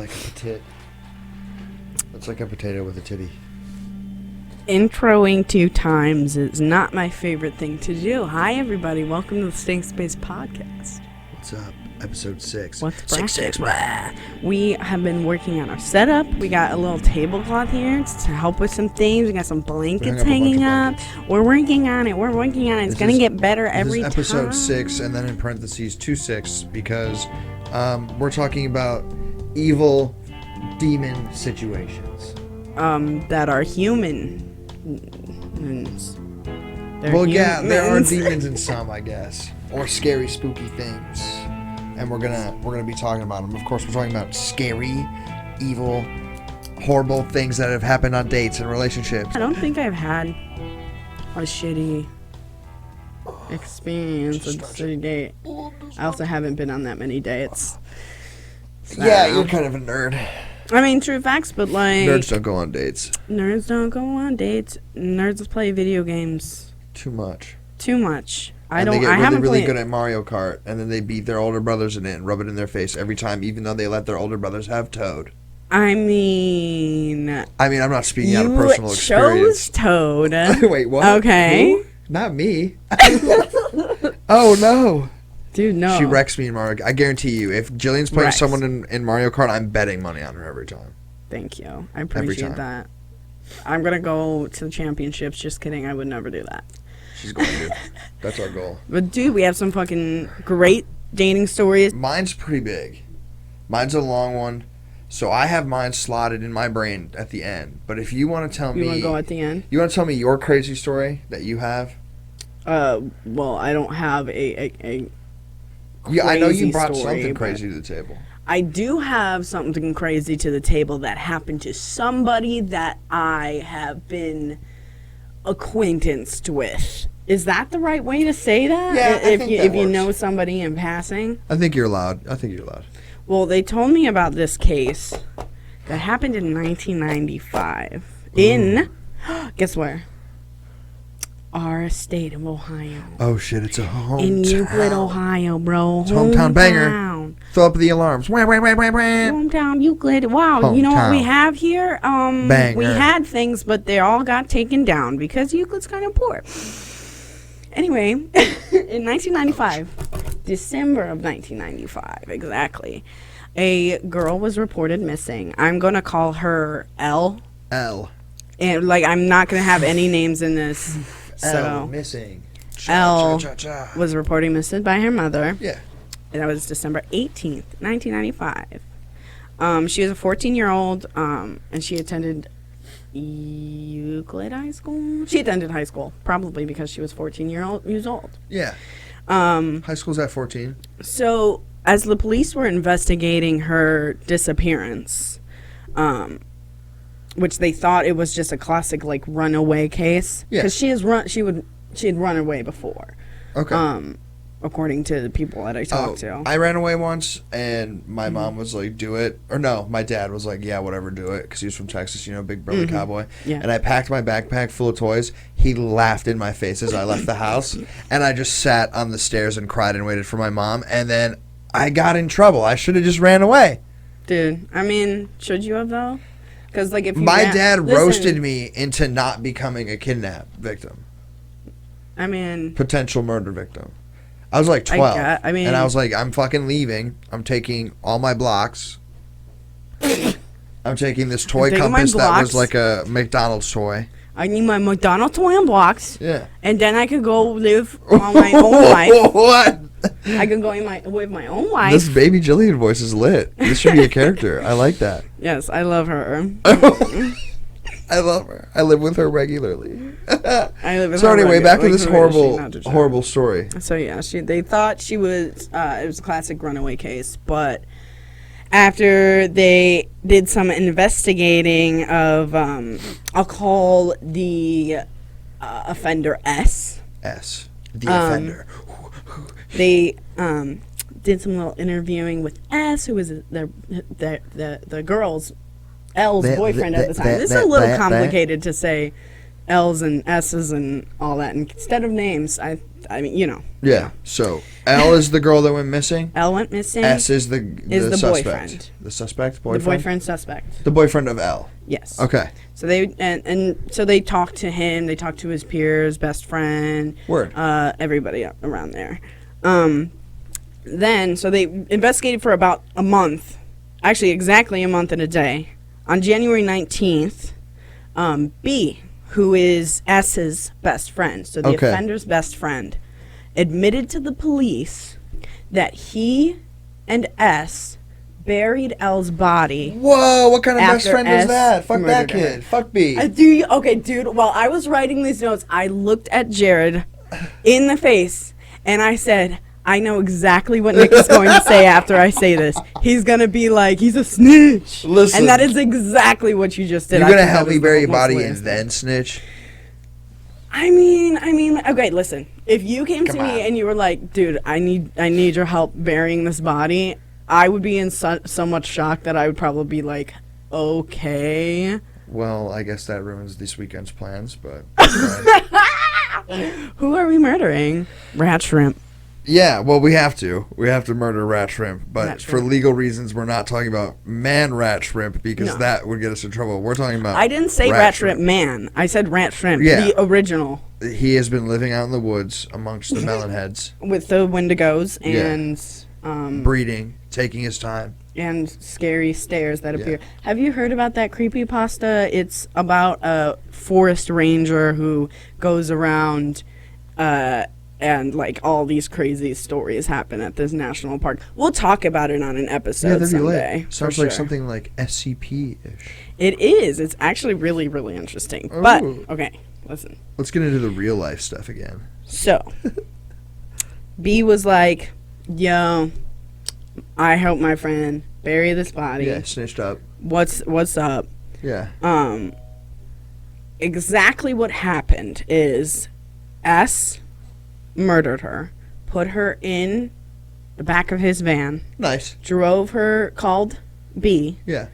like a tit. It's like a potato with a titty. Introing 2 times is not my favorite thing to do. Hi, everybody. Welcome to the Stank Space Podcast. What's up? Episode 6. What's 6. We have been working on our setup. We got a little tablecloth here to help with some things. We got some blankets hanging up. We're working on it. It's going to get better every time. This is episode 6, and then in parentheses 26, because we're talking about evil demon situations. That are human. Yeah, there are demons in some, I guess, or scary, spooky things, and we're gonna be talking about them. Of course, we're talking about scary, evil, horrible things that have happened on dates and relationships. I don't think I've had a shitty experience with a shitty date. I also haven't been on that many dates. So. Yeah, you're kind of a nerd. I mean, true facts, but like... Nerds don't go on dates. Nerds don't go on dates. Nerds play video games. Too much. I They get haven't really played... good at Mario Kart, and then they beat their older brothers in it and rub it in their face every time, even though they let their older brothers have Toad. I mean, I'm not speaking out of personal experience. You chose Toad. Wait, what? Okay. Who? Not me. Oh, no. Dude, no. She wrecks me in Mario. I guarantee you, if Gillian's playing someone in Mario Kart, I'm betting money on her every time. Thank you. I appreciate that. I'm going to go to the championships. Just kidding. I would never do that. She's going to. That's our goal. But, dude, we have some fucking great dating stories. Mine's pretty big. Mine's a long one. So I have mine slotted in my brain at the end. But if you want to tell me... You want to go at the end? You want to tell me your crazy story that you have? Well, I don't have a yeah, I know you brought story, something crazy to the table. I do have something crazy to the table that happened to somebody that I have been acquaintanced with. Is that the right way to say that? Yeah, if you know somebody in passing? I think you're allowed. Well, they told me about this case that happened in 1995 in, guess where? Our state of Ohio. Oh shit, it's a hometown. In Euclid, Ohio, bro. It's hometown banger. Throw up the alarms. Hometown Euclid. Wow, Hometown. You know what we have here? Banger. We had things, but they all got taken down because Euclid's kind of poor. Anyway, in 1995, December of 1995, exactly, a girl was reported missing. I'm going to call her L. And, I'm not going to have any names in this. L missing. L was reported missing by her mother. Yeah. And that was December 18th, 1995. She was a 14-year-old, and she attended Euclid High School. She attended high school, probably because she was 14 years old. Yeah. High school's at 14. So, as the police were investigating her disappearance, which they thought it was just a classic runaway case, because she had run away before. Okay. According to the people that I talked to. I ran away once, and my mom was like, do it. Or no, my dad was like, yeah, whatever, do it. Because he was from Texas, big burly cowboy. Yeah. And I packed my backpack full of toys. He laughed in my face as I left the house. And I just sat on the stairs and cried and waited for my mom. And then I got in trouble. I should have just ran away. Dude, I mean, should you have, though? Because, if my dad roasted me into not becoming a kidnap victim. I mean... Potential murder victim. I was 12, and I was like, I'm fucking leaving. I'm taking all my blocks. I'm taking this toy compass that was like a McDonald's toy. I need my McDonald's toy and blocks. Yeah. And then I could go live on my own life. What? I could go with my own life. This baby Gillian voice is lit. This should be a character. I like that. Yes, I love her. I love her. I live with her regularly. I live with so her anyway, back to this regularly. horrible story. So yeah, they thought she was. It was a classic runaway case, but after they did some investigating of, I'll call the offender S. The offender. They did some little interviewing with S, who was the girl's. L's boyfriend at the time. This is a little complicated to say L's and S's and all that. And instead of names, I I mean, you know. Yeah. So L is the girl that went missing. L went missing. S is the suspect. boyfriend. The suspect, boyfriend. The boyfriend suspect. The boyfriend of L. Yes. Okay. So they so they talked to him. They talked to his peers, best friend. Word. Everybody around there. Then so they investigated for about a month, actually exactly a month and a day. On January 19th, B, who is S's best friend, so the offender's best friend, admitted to the police that he and S buried L's body. Whoa, what kind of best friend S is that? Fuck that murdered her. kid. Fuck B. Okay, dude, while I was writing these notes, I looked at Jared in the face, and I said, I know exactly what Nick is going to say after I say this. He's going to be like, he's a snitch. Listen. And that is exactly what you just did. You're going to help me bury a body and then snitch? I mean, okay, listen. If you came to Come on. me and you were like, dude, I need your help burying this body, I would be in so much shock that I would probably be like, okay. Well, I guess that ruins this weekend's plans, but... Who are we murdering? Rat shrimp. Yeah, well, we have to. We have to murder rat shrimp. But Rat for shrimp. legal reasons, we're not talking about man rat shrimp because No. that would get us in trouble. We're talking about I didn't say rat shrimp man. I said rat shrimp. Yeah. The original. He has been living out in the woods amongst the melon heads, With the wendigos and breeding, taking his time. and scary stairs that Yeah. appear. Have you heard about that creepypasta? It's about a forest ranger who goes around and like all these crazy stories happen at this national park. We'll talk about it on an episode Yeah, that'd be someday. lit. Sounds for like sure. something like SCP-ish. It is. It's actually really, really interesting. But, Ooh. okay, listen. Let's get into the real life stuff again. So, B was like, yo, I helped my friend bury this body. Yeah, snitched up. What's up? Yeah. Exactly what happened is S murdered her, put her in the back of his van, Nice. drove her, called B, Yeah.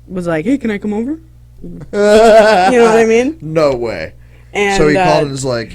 was like, hey, can I come over? You know what I mean? No way. And So he called and was like,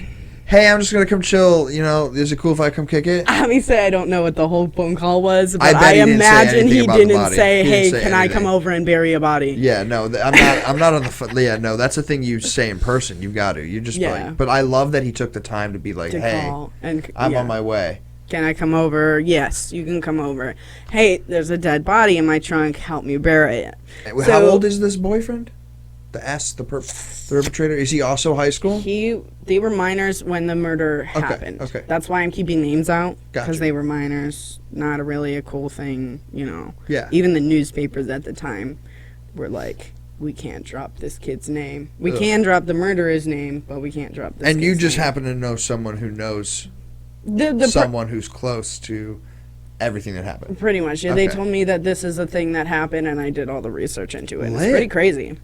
hey, I'm just going to come chill. You know, is it cool if I come kick it? Obviously, I don't know what the whole phone call was, but I bet I he didn't say imagine anything he about the didn't body. say, He hey, didn't say can I anything. come over and bury a body? Yeah, no, I'm not on the yeah, no, that's the thing you say in person. You've got to. You just Yeah. like, but I love that he took the time to be like, To hey, call and I'm yeah. on my way. Can I come over? Yes, you can come over. Hey, there's a dead body in my trunk. Help me bury it. How So- old is this boyfriend? The perpetrator? Is he also high school? They were minors when the murder happened. okay. That's why I'm keeping names out, because Gotcha. they were minors. Not a really a cool thing, you know. Yeah. Even the newspapers at the time were like, we can't drop this kid's name. We Ugh. can drop the murderer's name, but we can't drop this. And you kid's just name. happen to know someone who knows the someone who's close to everything that happened. pretty much. Yeah, they Okay. told me that this is a thing that happened, and I did all the research into it. It's Lit. pretty crazy.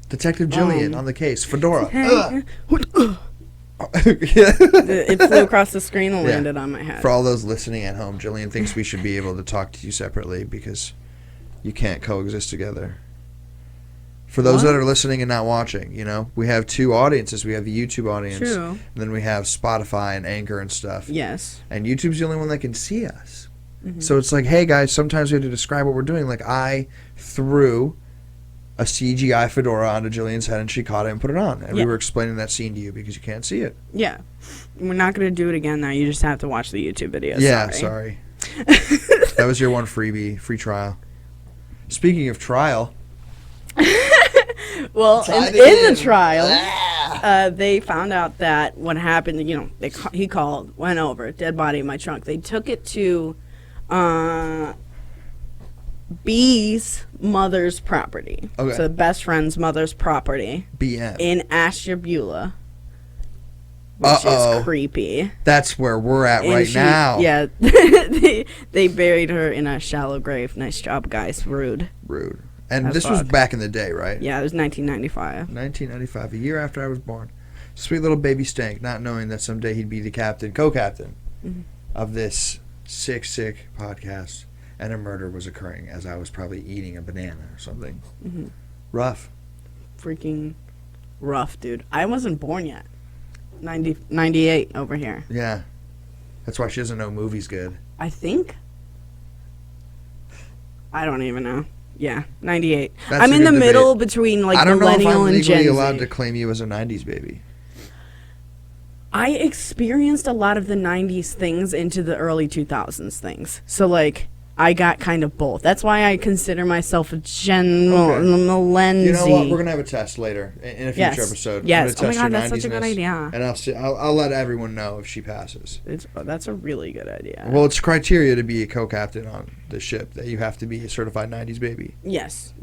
Detective Gillian on the case. Fedora. Hey. Yeah. It flew across the screen and landed on my head. For all those listening at home, Gillian thinks we should be able to talk to you separately because you can't coexist together. For those What? that are listening and not watching, you know, we have two audiences. We have the YouTube audience, True. and then we have Spotify and Anchor and stuff. Yes. And YouTube's the only one that can see us. Mm-hmm. So it's like, hey guys, sometimes we have to describe what we're doing. Like I threw a CGI fedora onto Gillian's head and she caught it and put it on. And we Yeah. were explaining that scene to you because you can't see it. Yeah. We're not going to do it again now. You just have to watch the YouTube video. Yeah, sorry. That was your one freebie, free trial. Speaking of trial. Well, Tied in it the in. trial, they found out that what happened, you know, he called, went over, dead body in my trunk. They took it to B's mother's property. Okay. So the best friend's mother's property BM. in Ashtabula, which Uh-oh. is creepy. That's where we're at And right now. Yeah. they buried her in a shallow grave. Nice job, guys. Rude. Rude. And As this was fuck. back in the day, right? Yeah, it was 1995. 1995, a year after I was born. Sweet little baby Stank, not knowing that someday he'd be the captain, co-captain Mm-hmm. of this sick podcast. And a murder was occurring as I was probably eating a banana or something. Mm-hmm. Rough. Freaking rough, dude. I wasn't born yet. 98 over here. Yeah. That's why she doesn't know movies good. I think. I don't even know. Yeah, 98. That's I'm a in the good middle debate. between like I don't know if millennial I'm and Gen legally Z. allowed to claim you as a 90s baby. I experienced a lot of the 90s things into the early 2000s things. So, like, I got kind of both. That's why I consider myself a millennial. You know what? We're going to have a test later in a future episode. Yes. I'm Oh, gonna my God, test that's your such a good 90s-ness, idea. And I'll let everyone know if she passes. That's a really good idea. Well, it's criteria to be a co-captain on the ship that you have to be a certified 90s baby. Yes.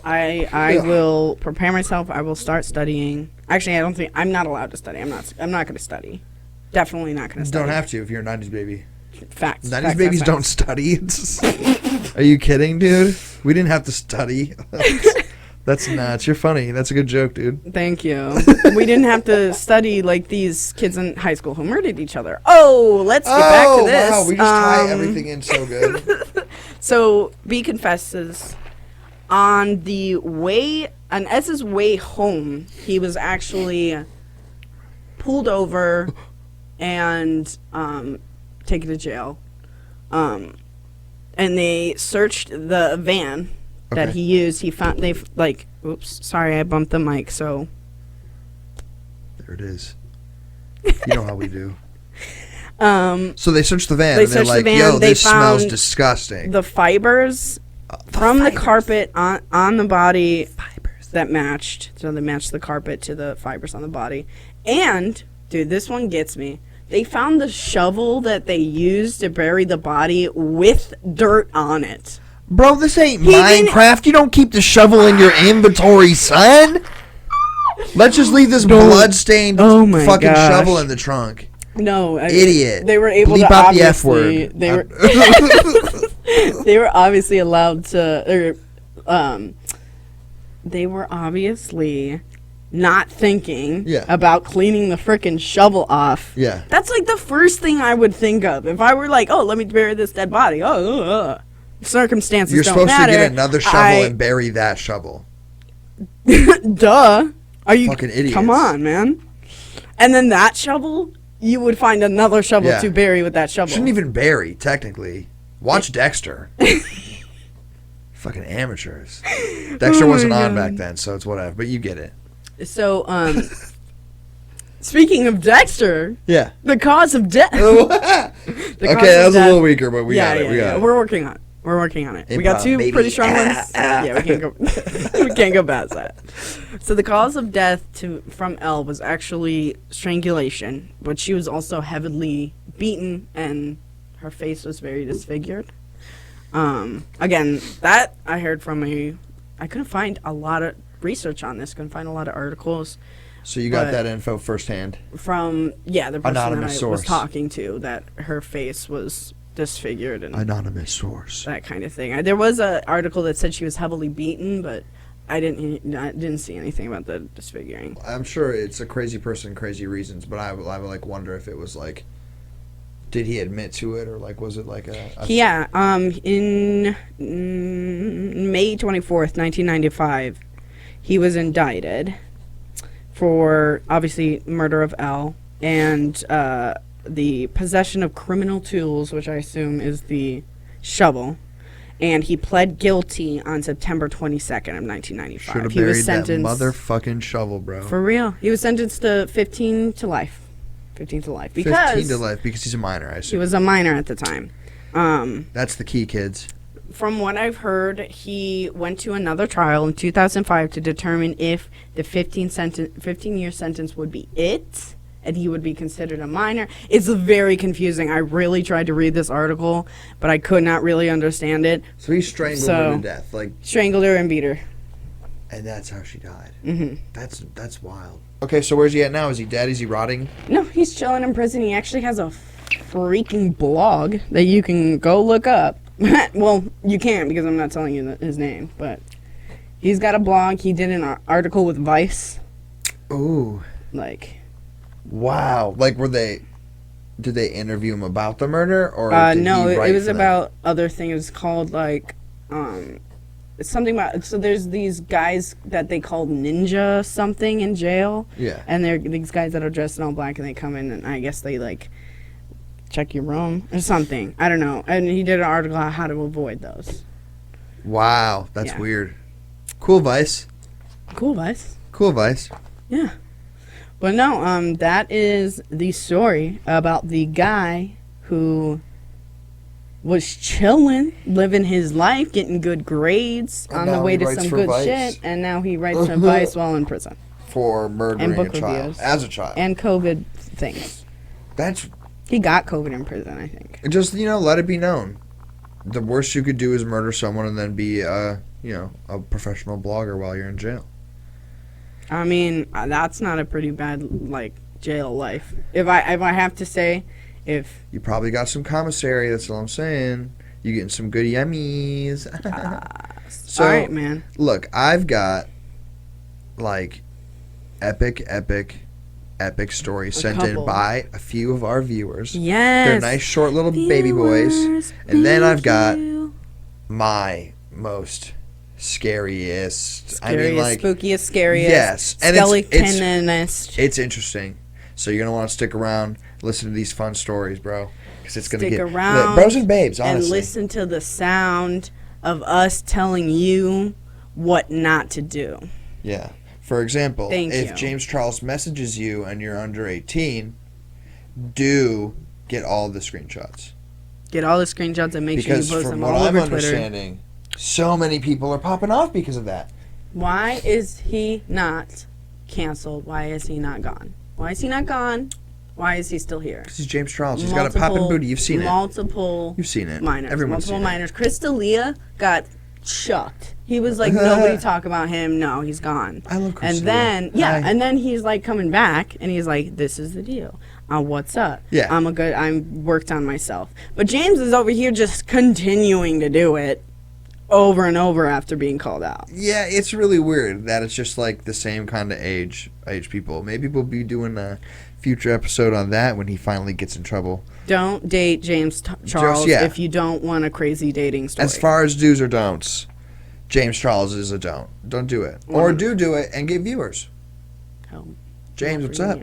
I will prepare myself. I will start studying. Actually, I'm not allowed to study. I'm not going to study. Definitely not going to study. Don't have to if you're a 90s baby. Facts. 90s babies don't study. Are you kidding, dude? We didn't have to study. That's nuts. You're funny. That's a good joke, dude. Thank you. We didn't have to study like these kids in high school who murdered each other. Oh, let's get back to this. Wow. We just tie everything in so good. So, B confesses on Ez's way home, he was actually pulled over and taken to jail. And they searched the van that he used. Oops, sorry, I bumped the mic, so. There it is. You know how we do. So they searched the van and they're like, yo, this smells disgusting. The fibers from the carpet on the body that matched. So they matched the carpet to the fibers on the body. And, dude, this one gets me. They found the shovel that they used to bury the body with dirt on it. Bro, this ain't Minecraft. You don't keep the shovel in your inventory, son. Let's just leave this blood-stained fucking shovel in the trunk. No, idiot. They were able Bleep to out the F word. They were obviously allowed to. They were obviously not thinking about cleaning the frickin' shovel off. Yeah. That's like the first thing I would think of if I were like, oh, let me bury this dead body. Circumstances You're don't supposed matter. to get another shovel and bury that shovel. Duh. Are you fucking idiots? Come on, man. And then that shovel, you would find another shovel to bury with that shovel. Shouldn't even bury, technically. Watch Dexter. Fucking amateurs. Dexter wasn't on back then, so it's whatever. But you get it. So, speaking of Dexter, the cause of death. Okay, that was a little weaker, but we got it. We're working on it. We got two pretty strong ones. We can't go. We can't go past that. So the cause of death from Elle was actually strangulation, but she was also heavily beaten, and her face was very disfigured. Again, that I heard from I couldn't find a lot of research on this. Couldn't find a lot of articles. So you got that info firsthand from the person anonymous that I source was talking to, that her face was disfigured and anonymous source, that kind of thing. There was an article that said she was heavily beaten, but I didn't see anything about the disfiguring. I'm sure it's a crazy person, crazy reasons, but I would like wonder if it was like, did he admit to it, or like was it like a in May 24th, 1995, he was indicted for obviously murder of Elle and the possession of criminal tools, which I assume is the shovel, and he pled guilty on September 22nd of 1995. Should have buried that motherfucking shovel, bro. For real. He was sentenced to 15 to life. 15 to life. Because 15 to life because he's a minor, I assume. He was a minor at the time. That's the key, kids. From what I've heard, he went to another trial in 2005 to determine if the 15-year sentence would be it, and he would be considered a minor. It's very confusing. I really tried to read this article, but I could not really understand it. So he strangled her to death, strangled her and beat her. And that's how she died. Mm-hmm. That's wild. Okay, so where's he at now? Is he dead? Is he rotting? No, he's chilling in prison. He actually has a freaking blog that you can go look up. Well, you can't because I'm not telling you his name, but he's got a blog. He did an article with Vice. Ooh. Wow. Did they interview him about the murder, or no, it was about other things. It was called something about, so there's these guys that they call ninja something in jail. Yeah. And they're these guys that are dressed in all black, and they come in, and I guess they like check your room or something. I don't know. And he did an article on how to avoid those. Wow, that's Yeah. weird. Cool advice. Cool advice. Cool advice. Yeah. But no, that is the story about the guy who was chilling, living his life, getting good grades, And on the now way he to writes some for good Vice. shit, and now he writes for Vice while in prison. For murdering And book a child. reviews. As a child. And COVID things. That's He got COVID in prison, I think. just, let it be known. The worst you could do is murder someone and then be, a professional blogger while you're in jail. I mean, that's not a pretty bad, like, jail life. If I have to say, if... You probably got some commissary, that's all I'm saying. You getting some good yummies. So, all right, man. Look, I've got, like, epic stories sent in couple. by a few of our viewers. Yes. They're nice, short little baby boys. And then I've got my most scariest. Spookiest, scariest. Yes. And skeletonist. it's interesting. So you're going to want to stick around, listen to these fun stories, bro. Because it's going to Stick get... around Bros and babes, honestly. and listen to the sound of us telling you what not to do. Yeah. For example, Thank if you. James Charles messages you and you're under 18, do get all the screenshots. Get all the screenshots and make sure you Because post from them what all I'm over Twitter. understanding, so many people are popping off because of that. Why is he not canceled? Why is he not gone? Why is he not gone? Why is he still here? This is James Charles. He's got a poppin' booty. You've seen it. You've seen it. Minors. Everyone's multiple seen minors. Chris D'Elia got chucked. He was like, nobody talk about him. No, he's gone. I love Chris And then, D'Elia. Hi. and then he's like coming back, and he's like, this is the deal. What's up? Yeah. I'm worked on myself. But James is over here just continuing to do it over and over after being called out. Yeah, it's really weird that it's just like the same kind of age people. Maybe we'll be doing a future episode on that when he finally gets in trouble. Don't date James Charles if you don't want a crazy dating story. As far as do's or don'ts, James Charles is a don't. Don't do it. Or do it and get viewers. Oh, James, what's up?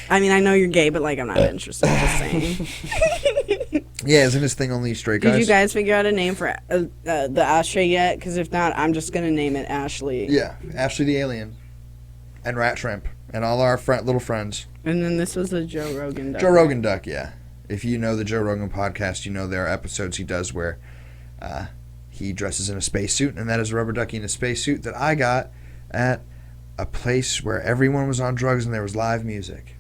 I mean, I know you're gay, but like, I'm not interested. Just saying. Yeah, isn't this thing only straight guys? Did you guys figure out a name for the Ashtray yet? Because if not, I'm just gonna name it Ashley. Yeah, Ashley the Alien, and Rat Shrimp, and all our little friends. And then this was the Joe Rogan duck. Joe Rogan duck, yeah. If you know the Joe Rogan podcast, you know there are episodes he does where he dresses in a spacesuit, and that is a rubber ducky in a spacesuit that I got at a place where everyone was on drugs and there was live music.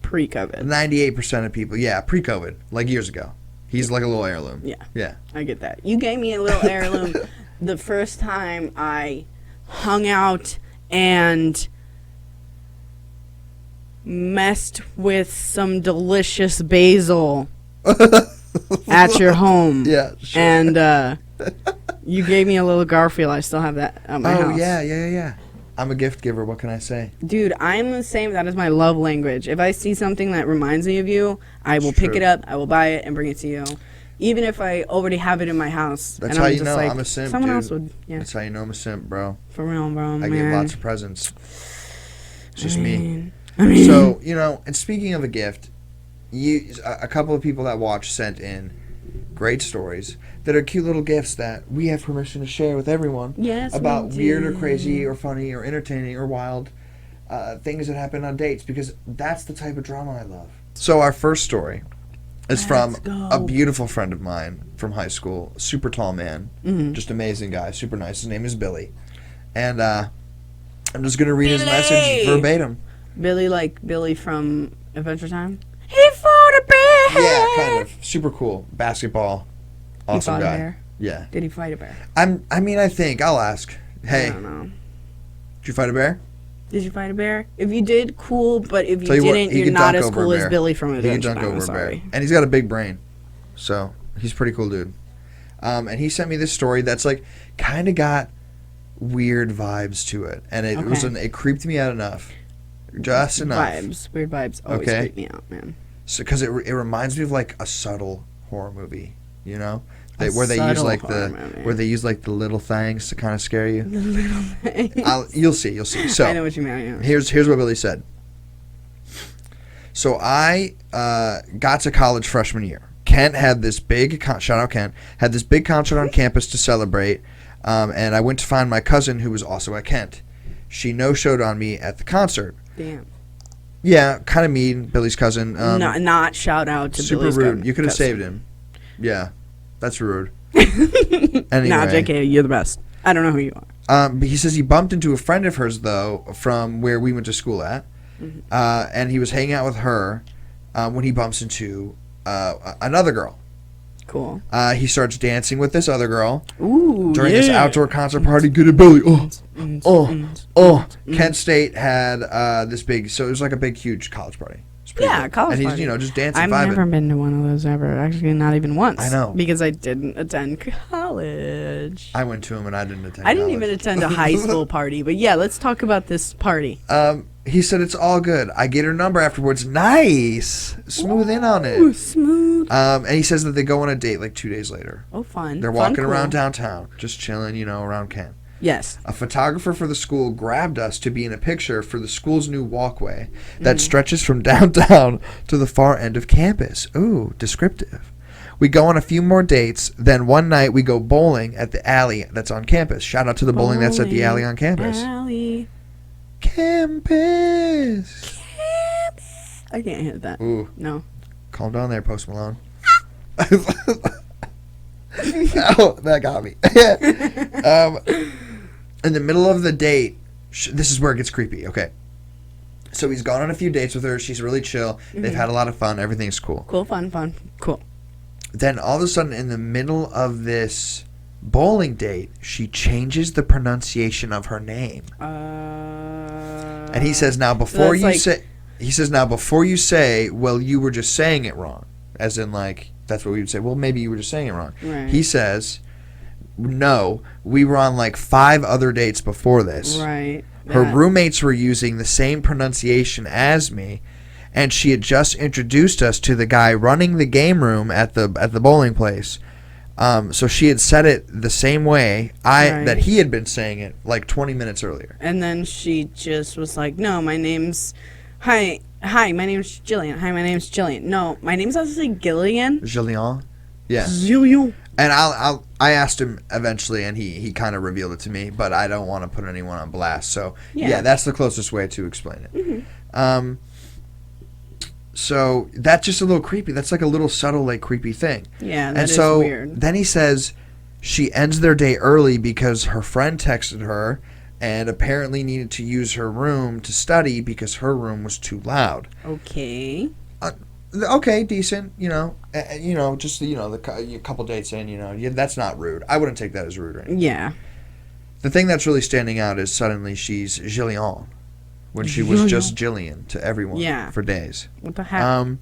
Pre-COVID. 98% of people, yeah, pre-COVID, like years ago. He's like a little heirloom. Yeah. Yeah. I get that. You gave me a little heirloom the first time I hung out and messed with some delicious basil at your home. Yeah, sure. And you gave me a little Garfield. I still have that at my house. Oh, yeah. I'm a gift giver. What can I say? Dude, I'm the same. That is my love language. If I see something that reminds me of you, I will pick it up, I will buy it, and bring it to you. Even if I already have it in my house. That's and how I'm you just know like, I'm a simp, someone dude. else would. Yeah. That's how you know I'm a simp, bro. For real, bro. I man. give lots of presents. It's just me. I mean, So, and speaking of a gift, a couple of people that watch sent in great stories that are cute little gifts that we have permission to share with everyone. Yes, about we weird or do. crazy or funny or entertaining or wild things that happen on dates, because that's the type of drama I love. So our first story is from a beautiful friend of mine from high school, super tall man, just amazing guy, super nice. His name is Billy, and I'm just gonna read his message verbatim. Billy, like Billy from Adventure Time? He fought a bear! Yeah, kind of. Super cool. Basketball. Awesome he fought guy. A bear? Yeah. Did he fight a bear? I think. I'll ask. Hey. I don't know. Did you fight a bear? Did you fight a bear? If you did, cool, but if you Tell you what, didn't, he you're can not dunk as over a cool as bear. Billy from He Adventure can dunk Time. I'm over a bear. sorry. And he's got a big brain. So, he's a pretty cool dude. And he sent me this story that's like kind of got weird vibes to it. And it creeped me out enough. Just enough. Weird vibes always creep me out, man. So, because it reminds me of like a subtle horror movie, Where they use subtle like horror movie. where they use like the little things to kind of scare you. The little things. You'll see. So I know what you mean. here's what Billy said. So I got to college freshman year. Kent had this big shout out Kent had this big concert on campus to celebrate, and I went to find my cousin who was also at Kent. She no-showed on me at the concert. Damn. Yeah, kind of mean, Billy's cousin. Not shout out to super Billy's rude. You could have cousin. saved him. Yeah, that's rude. Anyway. Anyway. Nah, JK, you're the best. I don't know who you are. But he says he bumped into a friend of hers, though, from where we went to school at. Mm-hmm. And he was hanging out with her when he bumps into another girl. Cool. He starts dancing with this other girl. Ooh, during this outdoor concert party. Get it, Billy. Kent State had this big, so it was like a big, huge college party. Yeah, college and party. he's, just dancing, I've vibing. never been to one of those ever. Actually, not even once. I know. Because I didn't attend college. I went to him and I didn't attend I didn't even attend a high school party. But yeah, let's talk about this party. He said it's all good. I get her number afterwards. Nice. Smooth in on it. Smooth. And he says that they go on a date like 2 days later. Oh, fun. They're walking around downtown, just chilling, around Kent. Yes. A photographer for the school grabbed us to be in a picture for the school's new walkway that stretches from downtown to the far end of campus. Ooh, descriptive. We go on a few more dates. Then one night we go bowling at the alley that's on campus. Shout out to the bowling that's at the alley on campus. Alley. Campus. I can't hit that. Ooh. No. Calm down there, Post Malone. Oh, that got me. In the middle of the date, this is where it gets creepy. Okay. So he's gone on a few dates with her. She's really chill. Mm-hmm. They've had a lot of fun. Everything's cool. Cool, fun. Cool. Then all of a sudden, in the middle of this bowling date, she changes the pronunciation of her name. And he says, now before you say, well, you were just saying it wrong. As in, like, that's what we would say. Well, maybe you were just saying it wrong. Right. He says, no, we were on like 5 other dates before this. Right. Her roommates were using the same pronunciation as me, and she had just introduced us to the guy running the game room at the bowling place. So she had said it the same way that he had been saying it like 20 minutes earlier. And then she just was like, no, my name's... Hi, my name's Gillian. Hi, my name's Gillian. No, my name's actually Gillian. Gillian? Yeah. Gillian. And I asked him eventually, and he kind of revealed it to me, but I don't want to put anyone on blast. So, yeah, that's the closest way to explain it. Mm-hmm. So that's just a little creepy. That's like a little subtle, like, creepy thing. Yeah, that is weird. Then he says she ends their day early because her friend texted her and apparently needed to use her room to study because her room was too loud. Okay. Okay, decent. Just a couple dates in. That's not rude. I wouldn't take that as rude or anything. Yeah. The thing that's really standing out is suddenly she's Gillian when she was just Gillian to everyone for days. What the heck?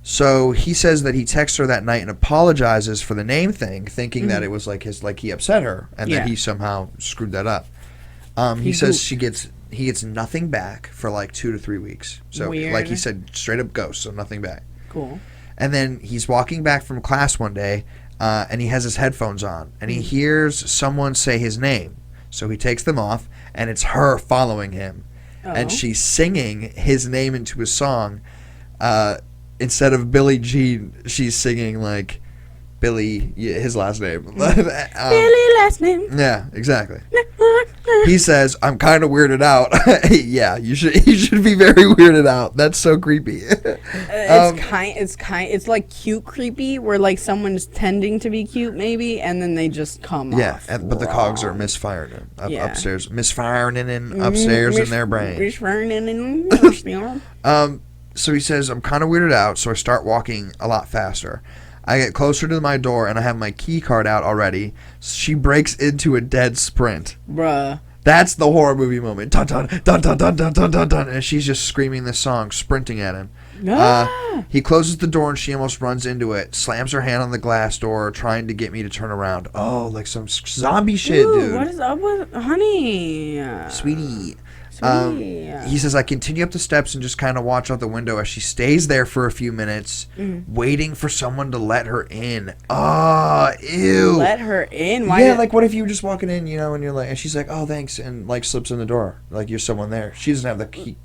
So he says that he texts her that night and apologizes for the name thing, thinking that it was like he upset her and that he somehow screwed that up. He says he gets nothing back for like 2 to 3 weeks. So Weird. Like he said, straight up ghost, so nothing back. Cool. And then he's walking back from class one day, and he has his headphones on, and he hears someone say his name. So he takes them off, and it's her following him. Oh. And she's singing his name into his song. Instead of Billie Jean, she's singing like Billy, his last name. Billy last name. Yeah, exactly. He says, "I'm kind of weirded out." Yeah, you should be very weirded out. That's so creepy. It's like cute creepy, where like someone's tending to be cute maybe, and then they just come off. Yeah, but the cogs are misfiring upstairs, misfiring upstairs in their brain. So he says, "I'm kind of weirded out, so I start walking a lot faster. I get closer to my door, and I have my key card out already. She breaks into a dead sprint. Bruh. That's the horror movie moment. Dun, dun, dun, dun, dun, dun, dun, dun, dun. And she's just screaming this song, sprinting at him. He closes the door, and she almost runs into it, slams her hand on the glass door, trying to get me to turn around. Oh, like some zombie shit, dude. What is up with... Honey. Sweetie. Sweet. He says, I continue up the steps and just kind of watch out the window as she stays there for a few minutes, waiting for someone to let her in. Oh, ew. Let her in? Why? Yeah, like what if you were just walking in, and you're like, and she's like, oh, thanks, and like slips in the door. Like you're someone there. She doesn't have the key.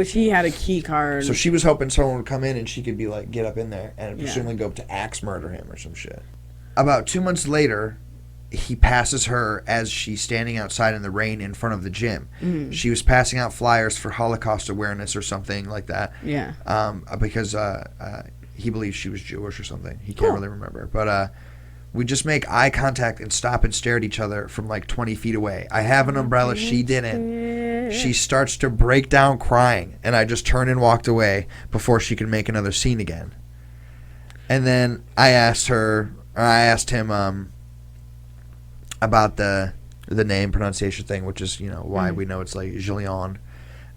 She had a key card. So she was hoping someone would come in and she could be like, get up in there and presumably go up to axe murder him or some shit. About 2 months later, he passes her as she's standing outside in the rain in front of the gym. She was passing out flyers for Holocaust awareness or something like that. Yeah. Because he believes she was Jewish or something. He can't really remember. But we just make eye contact and stop and stare at each other from like 20 feet away. I have an umbrella. She didn't. She starts to break down crying, and I just turned and walked away before she could make another scene again. And then I asked him about the name pronunciation thing, which is, why we know it's like Gillian.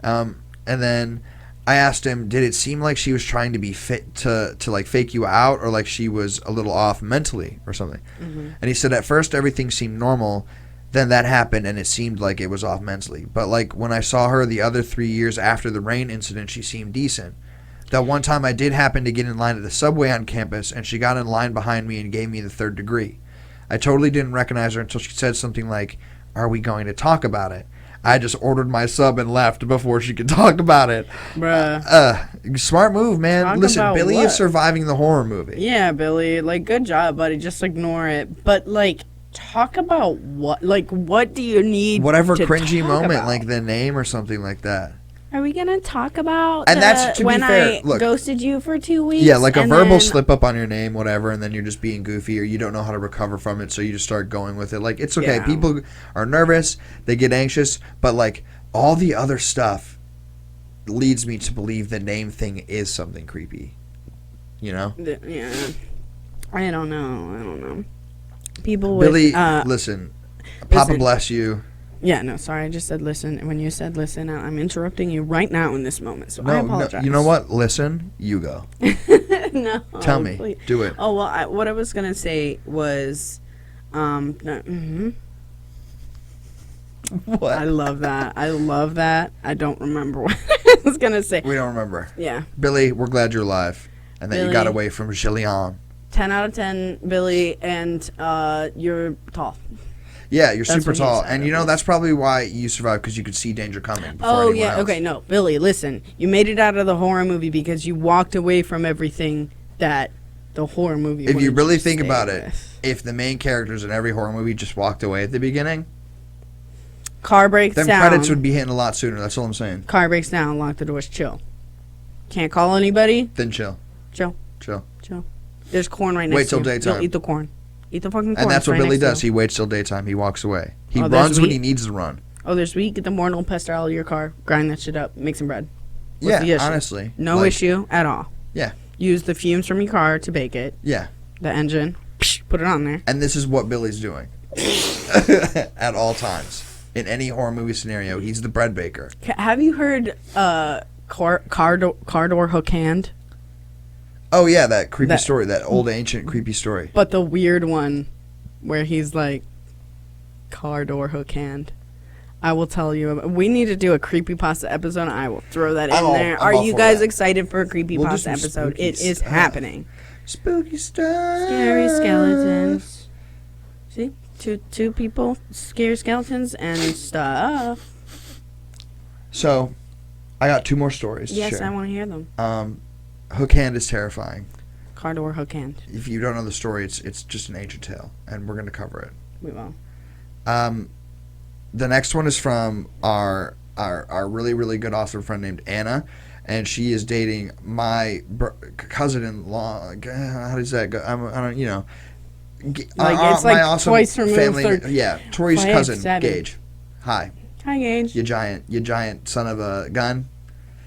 And then I asked him, did it seem like she was trying to be fit to like fake you out, or like she was a little off mentally or something? And he said at first everything seemed normal, then that happened and it seemed like it was off mentally. But like when I saw her the other 3 years after the rain incident, she seemed decent. That one time I did happen to get in line at the subway on campus, and she got in line behind me and gave me the 3rd degree. I totally didn't recognize her until she said something like, are we going to talk about it? I just ordered my sub and left before she could talk about it. Bruh. Smart move, man. Listen, Billy is surviving the horror movie. Yeah, Billy. Like, good job, buddy. Just ignore it. But, like, talk about what? Like, what do you need Whatever to cringy talk moment, about? like the name or something like that. Are we going to talk about and that's, to when be fair, I ghosted you for 2 weeks? Yeah, like a verbal slip up on your name, whatever, and then you're just being goofy or you don't know how to recover from it, so you just start going with it. Like, it's okay. Yeah. People are nervous. They get anxious. But, like, all the other stuff leads me to believe the name thing is something creepy. Yeah. I don't know. People Billy, with... listen. Papa bless you. Yeah, no, sorry. I just said listen. And when you said listen, I'm interrupting you right now in this moment. So I apologize. No, you know what? Listen, you go. No. Tell me. Please. Do it. Oh, well, what I was going to say was... What? I love that. I don't remember what I was going to say. We don't remember. Yeah. Billy, we're glad you're alive. And that you got away from Gillian. 10 out of 10, Billy, and you're tall. Yeah, you're super tall. And that's probably why you survived, because you could see danger coming before anyone else. Okay, no. Billy, listen. You made it out of the horror movie because you walked away from everything that the horror movie If you wanted really to think stay about with. it, if the main characters in every horror movie just walked away at the beginning, car breaks down. Then credits would be hitting a lot sooner. That's all I'm saying. Car breaks down, lock the doors, chill. Can't call anybody? Then chill. Chill. Chill. Chill. There's corn right next to you. Wait till daytime. Don't eat the corn. Eat the fucking corn. And that's what right Billy does. to He waits till daytime. He walks away. He runs when he needs to run. Oh, there's wheat. Get the mortal pestle out of your car. Grind that shit up. Make some bread. What's the issue? Honestly. No issue at all. Yeah. Use the fumes from your car to bake it. Yeah. The engine. Put it on there. And this is what Billy's doing. At all times. In any horror movie scenario, he's the bread baker. Have you heard car door hook hand? Oh, yeah, that creepy story. That old, ancient, creepy story. But the weird one where he's like, car door hook hand. I will tell you. We need to do a creepypasta episode, and I will throw that in there. Are you guys excited for a creepypasta episode? It is happening. Spooky stuff. Scary skeletons. See? Two people, scary skeletons, and stuff. So, I got 2 more stories to share. Yes, I want to hear them. Hook hand is terrifying. Car door hook hand. If you don't know the story, it's just an ancient tale, and we're going to cover it. We will. The next one is from our really, really good awesome friend named Anna, and she is dating my cousin-in-law. How does that go? I don't, it's like awesome twice removed. Family, Tori's cousin, Gage. Hi. Hi, Gage. You giant son of a gun.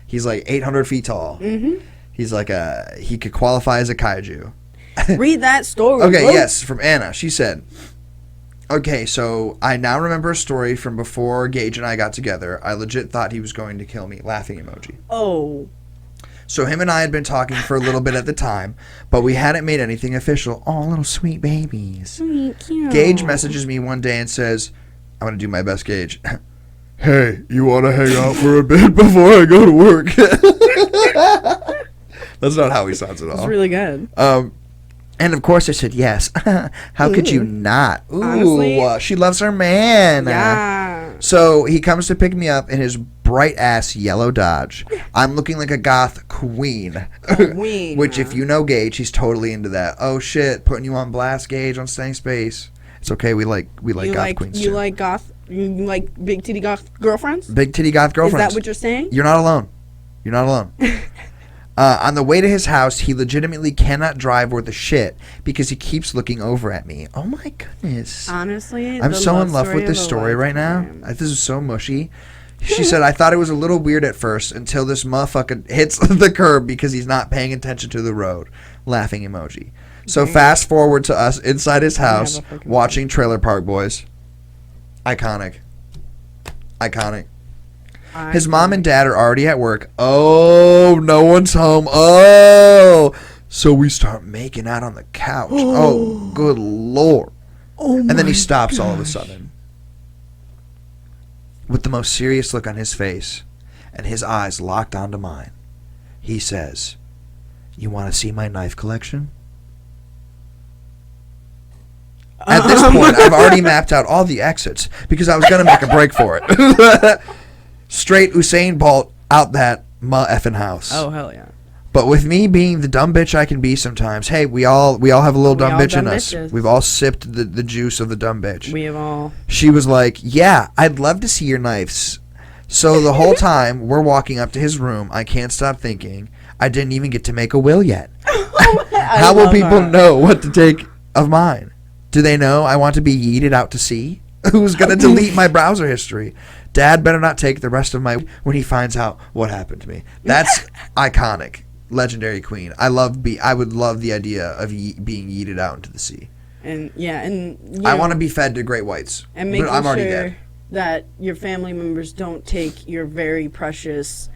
He's like 800 feet tall. Mm-hmm. He's like he could qualify as a kaiju. Read that story. Okay, yes, from Anna. She said, okay, so I now remember a story from before Gage and I got together. I legit thought he was going to kill me. Laughing emoji. Oh. So him and I had been talking for a little bit at the time, but we hadn't made anything official. Oh, little sweet babies. Sweet, cute. Gage messages me one day and says, I'm going to do my best, Gage. hey, you want to hang out for a bit before I go to work? That's not how he sounds at all. It's really good. And of course I said yes. How could you not? Ooh, honestly, she loves her man. Yeah. So he comes to pick me up in his bright ass yellow Dodge. I'm looking like a goth queen. Queen. Which, if you know Gage, he's totally into that. Oh shit, putting you on blast, Gage, on Stank Space. It's okay. We like goth queens You too. like goth? You like big titty goth girlfriends? Big titty goth girlfriends. Is that what you're saying? You're not alone. You're not alone. On the way to his house, he legitimately cannot drive worth a shit because he keeps looking over at me. Oh my goodness. Honestly, I'm so in love with this story right now. This is so mushy. She said, I thought it was a little weird at first until this motherfucker hits the curb because he's not paying attention to the road. Laughing emoji. So fast forward to us inside his house watching Trailer Park Boys. Iconic. His mom and dad are already at work. Oh, no one's home. Oh, so we start making out on the couch. Oh, good Lord. And then he stops all of a sudden with the most serious look on his face and his eyes locked onto mine. He says, you want to see my knife collection? At this point, I've already mapped out all the exits because I was going to make a break for it. Straight Usain Bolt out that effing house. Oh, hell yeah. But with me being the dumb bitch I can be sometimes, hey, we all have a little dumb bitch in us. We've all sipped the juice of the dumb bitch. We have all. She was like, yeah, I'd love to see your knives. So the whole time we're walking up to his room, I can't stop thinking, I didn't even get to make a will yet. How will people know what to take of mine? Do they know I want to be yeeted out to sea? Who's going to delete my browser history? Dad better not take the rest of my when he finds out what happened to me. That's iconic. Legendary queen. I would love the idea of being yeeted out into the sea. And I want to be fed to great whites. And making I'm already sure dead. that your family members don't take your very precious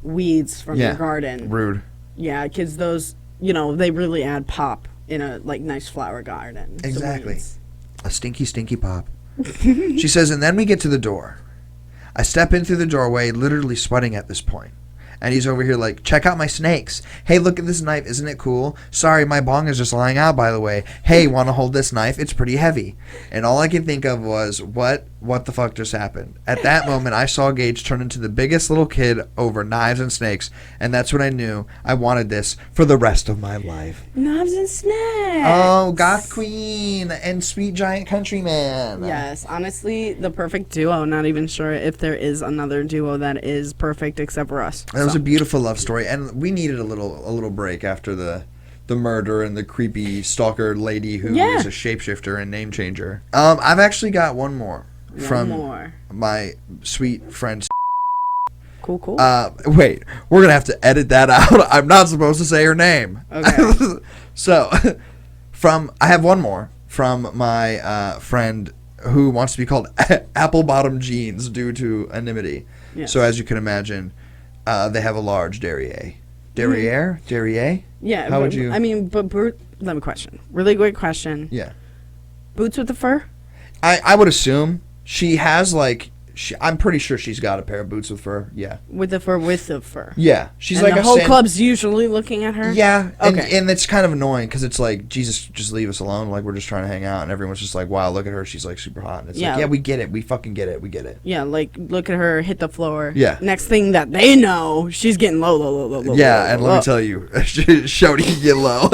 weeds from your garden. Rude. Yeah, because those, they really add pop in a nice flower garden. Exactly. A stinky, stinky pop. She says, and then we get to the door. I step in through the doorway, literally sweating at this point. And he's over here like, check out my snakes. Hey, look at this knife. Isn't it cool? Sorry, my bong is just lying out, by the way. Hey, want to hold this knife? It's pretty heavy. And all I could think of was, what the fuck just happened? At that moment, I saw Gage turn into the biggest little kid over knives and snakes. And that's when I knew I wanted this for the rest of my life. Knives and snakes. Oh, goth queen and sweet giant countryman. Yes, honestly, the perfect duo. Not even sure if there is another duo that is perfect except for us. That was a beautiful love story, and we needed a little break after the murder and the creepy stalker lady who is a shapeshifter and name changer. I've actually got one more from my sweet friend. Cool. Wait, we're gonna have to edit that out. I'm not supposed to say her name. Okay. So, I have one more from my friend who wants to be called Apple Bottom Jeans due to anonymity. Yes. So as you can imagine, they have a large derriere. Derriere? Derriere? Yeah. How would you? I mean, but let me question. Really great question. Yeah. Boots with the fur? I would assume she has I'm pretty sure she's got a pair of boots with fur. Yeah. With the fur. Yeah. She's and like the whole club's usually looking at her? Yeah. Okay. And it's kind of annoying because it's like, Jesus, just leave us alone. Like, we're just trying to hang out. And everyone's just like, wow, look at her. She's like super hot. And it's like, yeah, we get it. We fucking get it. We get it. Yeah, like, look at her hit the floor. Yeah. Next thing that they know, she's getting low. Yeah, and let me tell you, Shody can get low.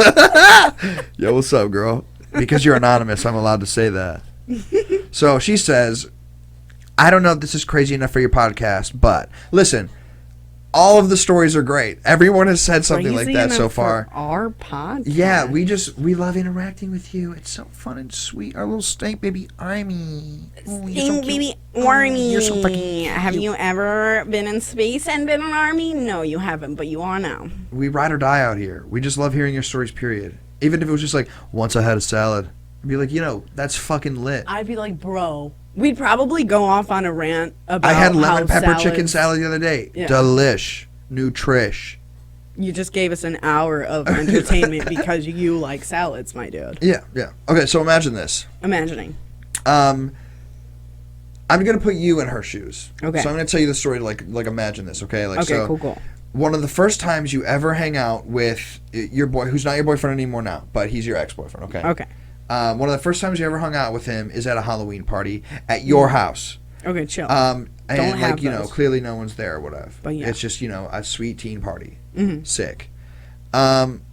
Yo, what's up, girl? Because you're anonymous, I'm allowed to say that. So she says, I don't know if this is crazy enough for your podcast, but listen, all of the stories are great. Everyone has said something like that so far. For our podcast? Yeah, we love interacting with you. It's so fun and sweet. Our little stank baby army. Stank baby army. You're so fucking cute. Have you ever been in space and been an army? No, you haven't, but you are now. We ride or die out here. We just love hearing your stories, period. Even if it was just like, once I had a salad. I'd be like, that's fucking lit. I'd be like, bro. We'd probably go off on a rant about I had lemon pepper salads, chicken salad the other day. Yeah. Delish. Nutrish. You just gave us an hour of entertainment because you like salads, my dude. Yeah. Okay, so imagine this. Imagining. I'm gonna put you in her shoes. Okay. So I'm gonna tell you the story. Like imagine this. Okay. Like Okay. so. Cool. One of the first times you ever hang out with your boy, who's not your boyfriend anymore now, but he's your ex-boyfriend. Okay. Okay. One of the first times you ever hung out with him is at a Halloween party at your house. Okay. Chill. And Don't have like, you know, those. clearly no one's there or whatever. But yeah. It's just, you know, a sweet teen party. Mm-hmm. Sick. And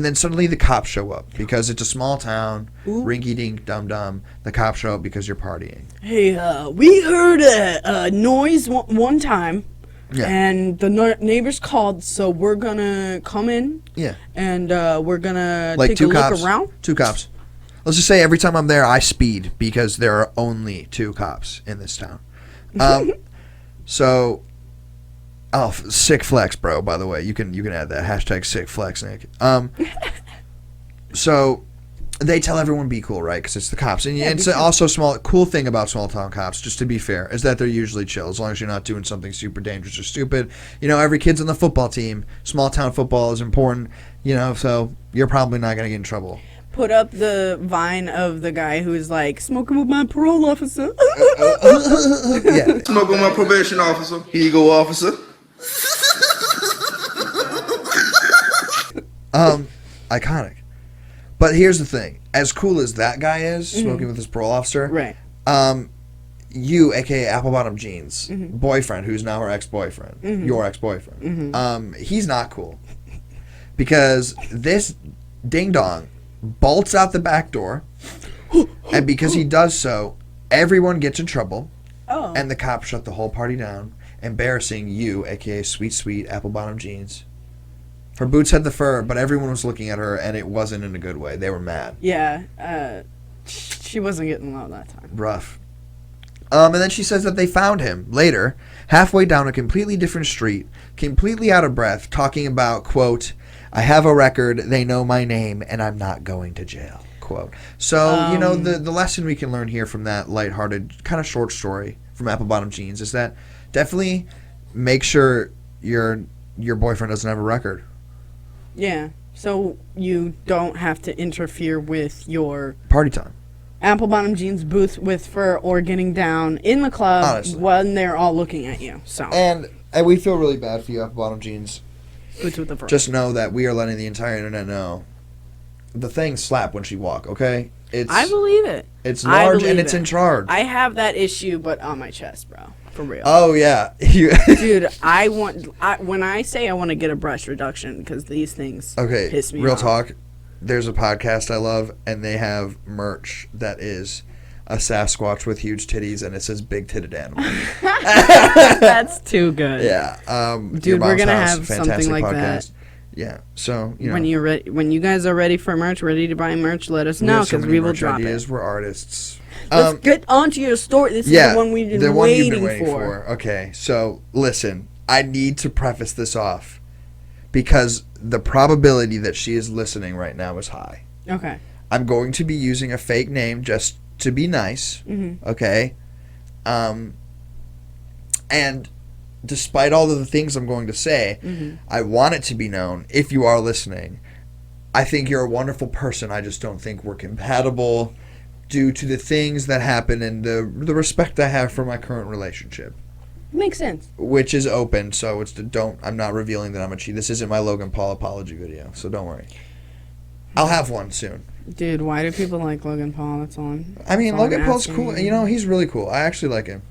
then suddenly the cops show up because it's a small town. Ooh. Rinky-dink, dum-dum. The cops show up because you're partying. Hey, we heard a noise one time. Yeah. And the neighbors called, so we're gonna come in. Yeah. And we're gonna Like take two a cops. look around. Two cops. Let's just say every time I'm there, I speed because there are only two cops in this town. So, sick flex, bro. By the way, you can add that hashtag sick flex, Nick. So they tell everyone be cool, right? Because it's the cops, and it's also cool thing about small town cops. Just to be fair, is that they're usually chill as long as you're not doing something super dangerous or stupid. You know, every kid's on the football team. Small town football is important. You know, so you're probably not gonna get in trouble. Put up the vine of the guy who's like smoking with my parole officer. Yeah. Smoke with my probation officer. Here you go, officer. Iconic. But here's the thing. As cool as that guy is, smoking with his parole officer, Right. You, aka Apple Bottom Jeans, boyfriend, who's now her ex-boyfriend, your ex-boyfriend, he's not cool. Because this ding-dong bolts out the back door, and because he does so, everyone gets in trouble, and the cops shut the whole party down, embarrassing you, aka sweet Apple Bottom Jeans. Her boots had the fur, but everyone was looking at her, and it wasn't in a good way. They were mad. Yeah. She wasn't getting low that time. Rough. And then she says that they found him later, halfway down a completely different street, completely out of breath, talking about, quote, I have a record, they know my name, and I'm not going to jail, quote. So, you know, the lesson we can learn here from that lighthearted, kind of short story from Apple Bottom Jeans is that definitely make sure your boyfriend doesn't have a record. Yeah. So you don't have to interfere with your Party time. Apple Bottom Jeans booth with fur or getting down in the club Honestly. when they're all looking at you. So And we feel really bad for you, Apple Bottom Jeans. boots with the fur. Just know that we are letting the entire internet know the things slap when she walk, okay? I believe it. It's large and believe it's it. in charge. I have that issue, but on my chest, bro. For real. Oh, yeah. Dude, when I say I want to get a breast reduction because these things Okay, piss me real off. talk. There's a podcast I love, and they have merch that is a Sasquatch with huge titties, and it says "Big Titted Animal." That's too good. Yeah, Dude, Your we're Mom's gonna House, have fantastic something like podcast. that. Yeah, so you know, When you guys are ready for merch, ready to buy merch, let us we know have so because many we will merch drop ideas. it. We're artists. Let's get onto your story. This is the one we've been you've been waiting for. Okay, so listen, I need to preface this off because the probability that she is listening right now is high. Okay. I'm going to be using a fake name just to be nice. Okay. And despite all of the things I'm going to say, I want it to be known, if you are listening, I think you're a wonderful person. I just don't think we're compatible due to the things that happen and the respect I have for my current relationship. Makes sense. Which is open, so I'm not revealing that I'm a cheat. This isn't my Logan Paul apology video, so don't worry. I'll have one soon. Dude, why do people like Logan Paul? That's all. I mean, that's all Logan I'm Paul's asking. cool. You know, he's really cool. I actually like him.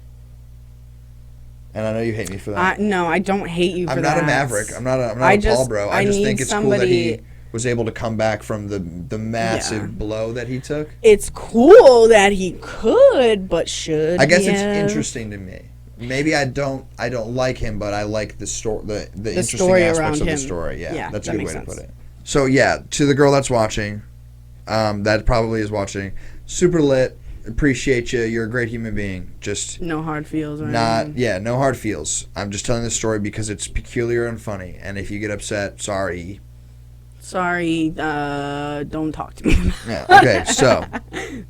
And I know you hate me for that. No, I don't hate you for I'm that. not a maverick. I'm not a Paul bro. I just think it's cool that he was able to come back from the massive blow that he took. It's cool that he could, but should I guess he it's have? interesting to me. Maybe I don't like him, but I like the story, the interesting story aspects around of the him. story. Yeah, that's a that good way makes to put sense. it. So yeah, to the girl that's watching, that probably is watching, super lit. Appreciate you. You're a great human being. Just No hard feels or anything. no hard feels. I'm just telling this story because it's peculiar and funny. And if you get upset, sorry. Sorry, don't talk to me. Yeah. Okay. So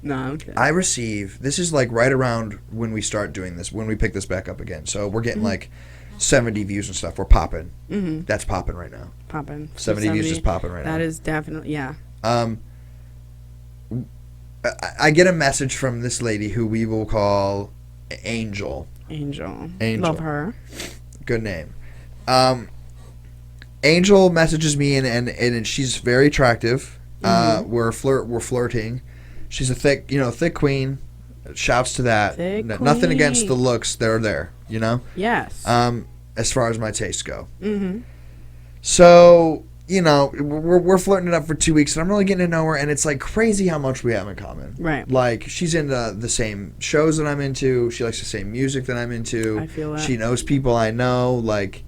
No, I'm kidding. I receive. This is like right around when we start doing this. When we pick this back up again. So we're getting like 70 views and stuff. We're popping. That's popping right now. Popping. 70 views just popping right now. That is definitely, yeah. I get a message from this lady who we will call Angel. Angel. Angel. Love her. Good name. Angel messages me and she's very attractive. We're flirting. She's a thick queen. Shouts to that. Nothing against the looks. They're there, you know? Yes. As far as my tastes go. Mm-hmm. So, you know, we're flirting it up for 2 weeks, and I'm really getting to know her, and it's like crazy how much we have in common. Right. Like, she's into the same shows that I'm into. She likes the same music that I'm into. I feel that. She knows people I know, like,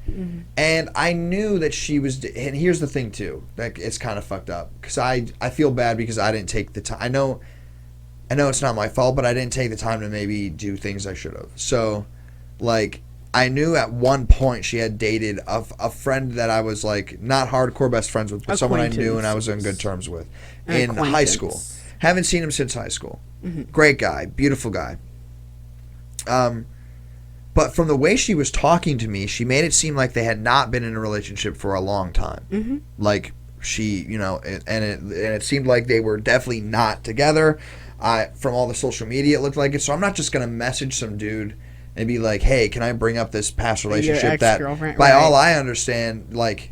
and I knew that she was. And here's the thing too, like, it's kind of fucked up because I feel bad because I didn't take the time. I know it's not my fault, but I didn't take the time to maybe do things I should have. So, like, I knew at one point she had dated a friend that I was, like, not hardcore best friends with, but someone I knew and I was on good terms with in high school. Haven't seen him since high school. Great guy, beautiful guy. But from the way she was talking to me, she made it seem like they had not been in a relationship for a long time. Like, she, you know, and it seemed like they were definitely not together. From all the social media, it looked like it. So I'm not just going to message some dude and be like, hey, can I bring up this past relationship that, by all I understand, like,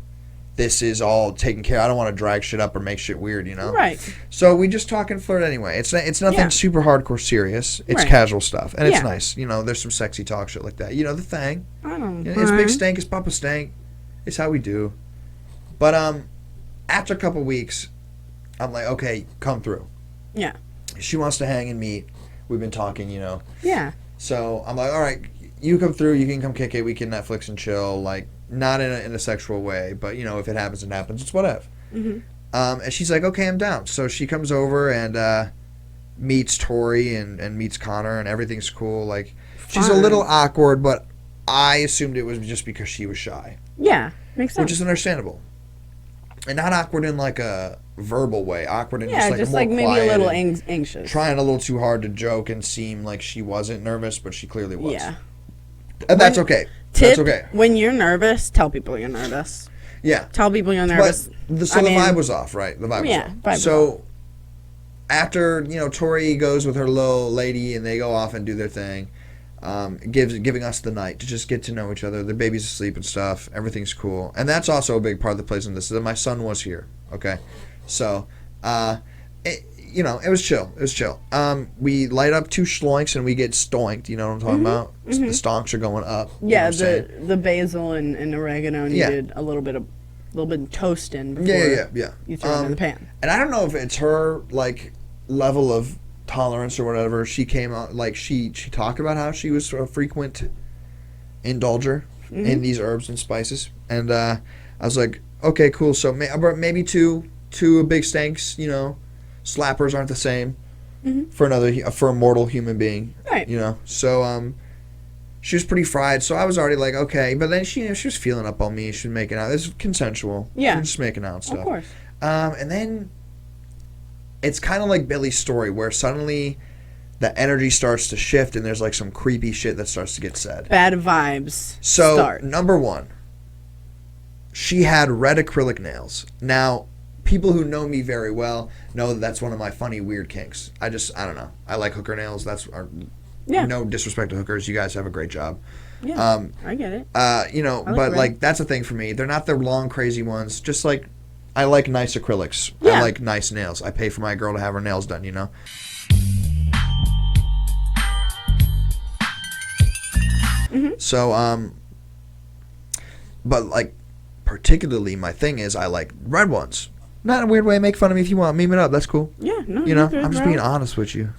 this is all taken care of. I don't want to drag shit up or make shit weird, you know? Right. So we just talk and flirt anyway. It's nothing super hardcore serious. It's casual stuff. And it's nice. You know, there's some sexy talk shit like that. You know, the thing. I don't know. It's Big Stank. It's Papa Stank. It's how we do. But after a couple weeks, I'm like, okay, come through. Yeah. She wants to hang and meet. We've been talking, you know. Yeah. So I'm like, all right, you come through. You can come kick it. We can Netflix and chill. Like, not in a sexual way, but, you know, if it happens, it happens. It's whatever. And she's like, okay, I'm down. So she comes over and meets Tori and meets Connor, and everything's cool. Like, she's a little awkward, but I assumed it was just because she was shy. Yeah, makes sense. Which is understandable. And not awkward in, like, a verbal way. Awkward in just like maybe a little anxious. Trying a little too hard to joke and seem like she wasn't nervous, but she clearly was. Yeah. And that's okay. Tip, that's okay. When you're nervous, tell people you're nervous. Yeah. Tell people you're nervous. But the vibe was off, right? The vibe was off. Vibe so was off. After, you know, Tori goes with her little lady and they go off and do their thing, giving us the night to just get to know each other. The baby's asleep and stuff. Everything's cool. And that's also a big part of the place in this, is that my son was here. Okay? So, you know, it was chill. It was chill. We light up 2 schloinks and we get stoinked. You know what I'm talking about? The stonks are going up. Yeah, the basil and oregano needed a little bit of toasting before you throw it in the pan. And I don't know if it's her, like, level of tolerance or whatever. She came out, like, she talked about how she was a frequent indulger in these herbs and spices. And I was like, okay, cool. So maybe two big stanks, you know. Slappers aren't the same for a mortal human being, right? You know, so she was pretty fried. So I was already like, okay, but then she was feeling up on me. She was making out. This is consensual. Yeah, just making out and stuff. Of course. And then it's kind of like Billy's story, where suddenly the energy starts to shift, and there's like some creepy shit that starts to get said. Bad vibes. So number one, she had red acrylic nails. Now, people who know me very well know that that's one of my funny, weird kinks. I don't know. I like hooker nails. No disrespect to hookers. You guys have a great job. Yeah, I get it. You know, but like that's a thing for me. They're not the long, crazy ones. Just like, I like nice acrylics. Yeah. I like nice nails. I pay for my girl to have her nails done, you know? So, but like, particularly my thing is I like red ones. Not in a weird way. Make fun of me if you want. Meme it up. That's cool. Yeah, no. You know, good, I'm just being honest with you.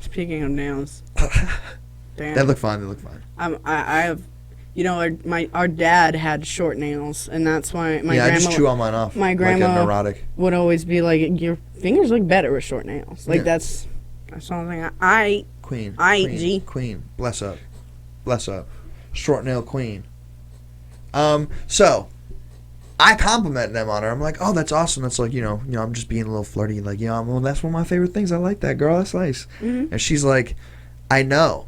Speaking of nails, damn. They look fine. They look fine. I have, you know, our dad had short nails, and that's why my grandma. I just chew all mine off. My grandma like a neurotic. Would always be like, "Your fingers look better with short nails." Like that's something I Queen. Queen. Bless up. Short nail queen. So I compliment them on her. I'm like, oh, that's awesome. That's like, you know, I'm just being a little flirty. Like, yeah, well, that's one of my favorite things. I like that, girl. That's nice. And she's like, I know.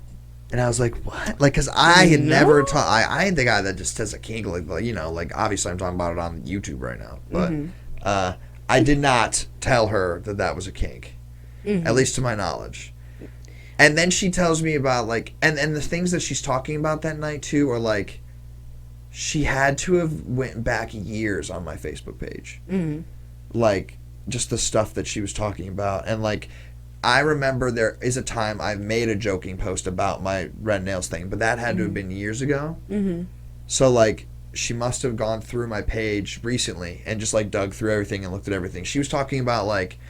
And I was like, what? Like, because I had never taught. I ain't the guy that just says a kink. Like, you know, like, obviously I'm talking about it on YouTube right now. But I did not tell her that was a kink. At least to my knowledge. And then she tells me about, like, and the things that she's talking about that night, too, are, like, she had to have went back years on my Facebook page. Mm-hmm. Like, just the stuff that she was talking about. And, like, I remember there is a time I made a joking post about my red nails thing, but that had to have been years ago. Mm-hmm. So, like, she must have gone through my page recently and just, like, dug through everything and looked at everything. She was talking about, like,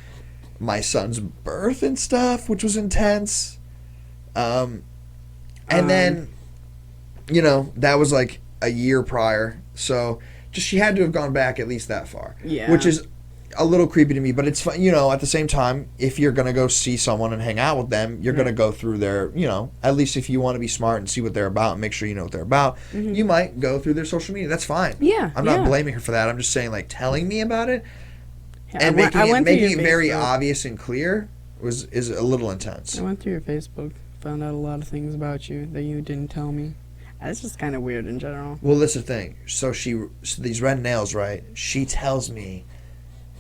my son's birth and stuff, which was intense. And then, you know, that was, like, a year prior. So, just she had to have gone back at least that far. Yeah. Which is a little creepy to me, but it's fun. You know, at the same time, if you're going to go see someone and hang out with them, you're going to go through their, you know, at least if you want to be smart and see what they're about and make sure you know what they're about, you might go through their social media. That's fine. Yeah. I'm not blaming her for that. I'm just saying, like, telling me about it and I went making it through very Facebook. obvious and clear is a little intense. I went through your Facebook, found out a lot of things about you that you didn't tell me. That's just kind of weird in general. Well, that's the thing. So these red nails, right? She tells me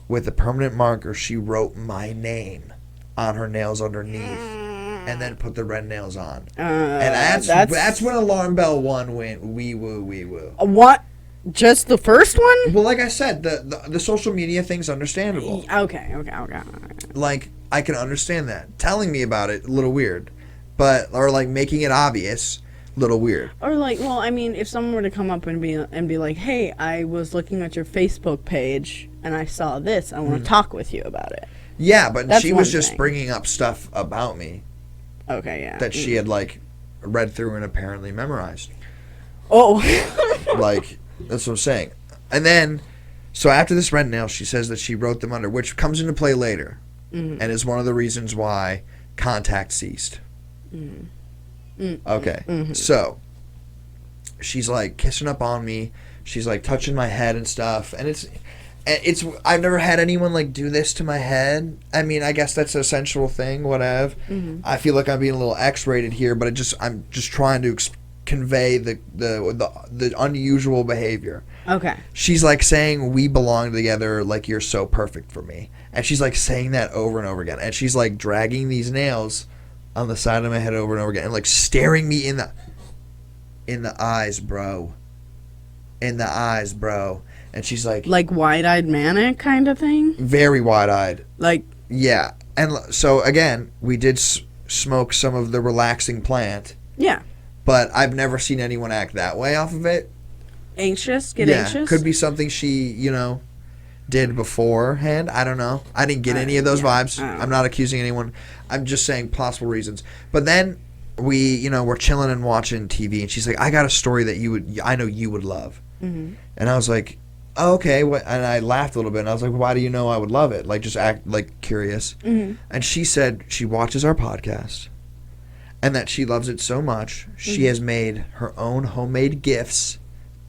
with a permanent marker, she wrote my name on her nails underneath, and then put the red nails on. And that's when alarm bell 1 went wee woo wee woo. What? Just the first one? Well, like I said, the social media thing's understandable. Okay. Like, I can understand that. Telling me about it, a little weird, or like making it obvious, a little weird. Or like, well, I mean, if someone were to come up and be like, "Hey, I was looking at your Facebook page and I saw this. I want to talk with you about it." Yeah, but That's she was one just thing. bringing up stuff about me Okay, yeah. that she had, like, read through and apparently memorized. Oh. Like, that's what I'm saying. And then, so after this red nail, she says that she wrote them under, which comes into play later, and is one of the reasons why contact ceased. Okay, so she's, like, kissing up on me. She's, like, touching my head and stuff, and it's I've never had anyone, like, do this to my head. I mean, I guess that's a sensual thing, whatever. I feel like I'm being a little X-rated here, but I'm just trying to convey the unusual behavior. Okay. She's, like, saying we belong together, like, you're so perfect for me. And she's, like, saying that over and over again. And she's, like, dragging these nails on the side of my head over and over again and, like, staring me in the eyes, bro. In the eyes, bro. And she's like wide-eyed manic kind of thing? very wide-eyed. Like, Yeah. And so, again, we did smoke some of the relaxing plant, yeah. but I've never seen anyone act that way off of it. Anxious? Get anxious? Could be something she, you know, did beforehand. I don't know. I didn't get any of those vibes. I'm not accusing anyone. I'm just saying possible reasons. But then we're chilling and watching TV, and she's like, I got a story that I know you would love. And I was like, oh, okay. What? And I laughed a little bit, and I was like, why do you know I would love it? Like, just act, like, curious. And she said she watches our podcast, and that she loves it so much, she has made her own homemade gifts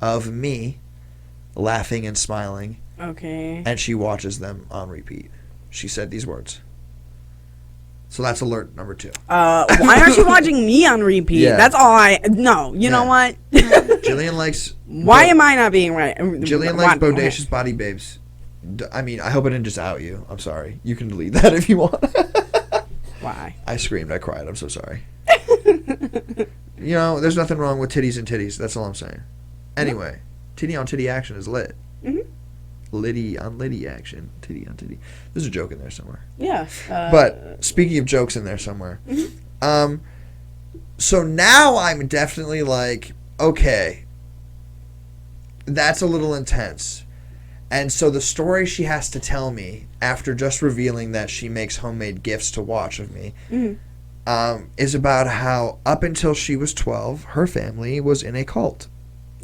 of me laughing and smiling, Okay. and she watches them on repeat. She said these words. So that's alert number 2. Why aren't you watching me on repeat? Yeah. That's all No, you know what? Jillian likes... Why am I not being right? Jillian likes bodacious body babes. I mean, I hope I didn't just out you. I'm sorry. You can delete that if you want. Why? I screamed. I cried. I'm so sorry. You know, there's nothing wrong with titties and titties. That's all I'm saying. Anyway, titty on titty action is lit. Liddy on Liddy action. Titty on titty. There's a joke in there somewhere. Yeah. But speaking of jokes in there somewhere, so now I'm definitely like, okay, that's a little intense. And so the story she has to tell me after just revealing that she makes homemade gifts to watch of me is about how up until she was 12, her family was in a cult.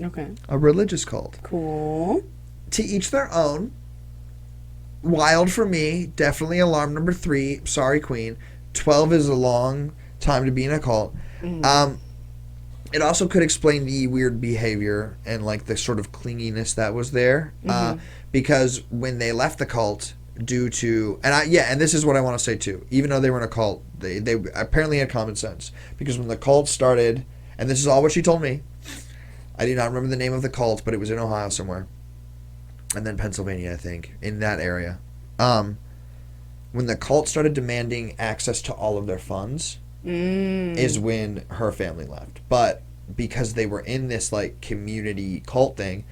Okay. A religious cult. Cool. To each their own. Wild for me. Definitely alarm number 3. Sorry, Queen. 12 is a long time to be in a cult. It also could explain the weird behavior and, like, the sort of clinginess that was there. Because when they left the cult, due to... And this is what I want to say, too. Even though they were in a cult, they apparently had common sense. Because when the cult started... And this is all what she told me. I do not remember the name of the cult, but it was in Ohio somewhere. And then Pennsylvania, I think. In that area. When the cult started demanding access to all of their funds... is when her family left. But because they were in this like community cult thing,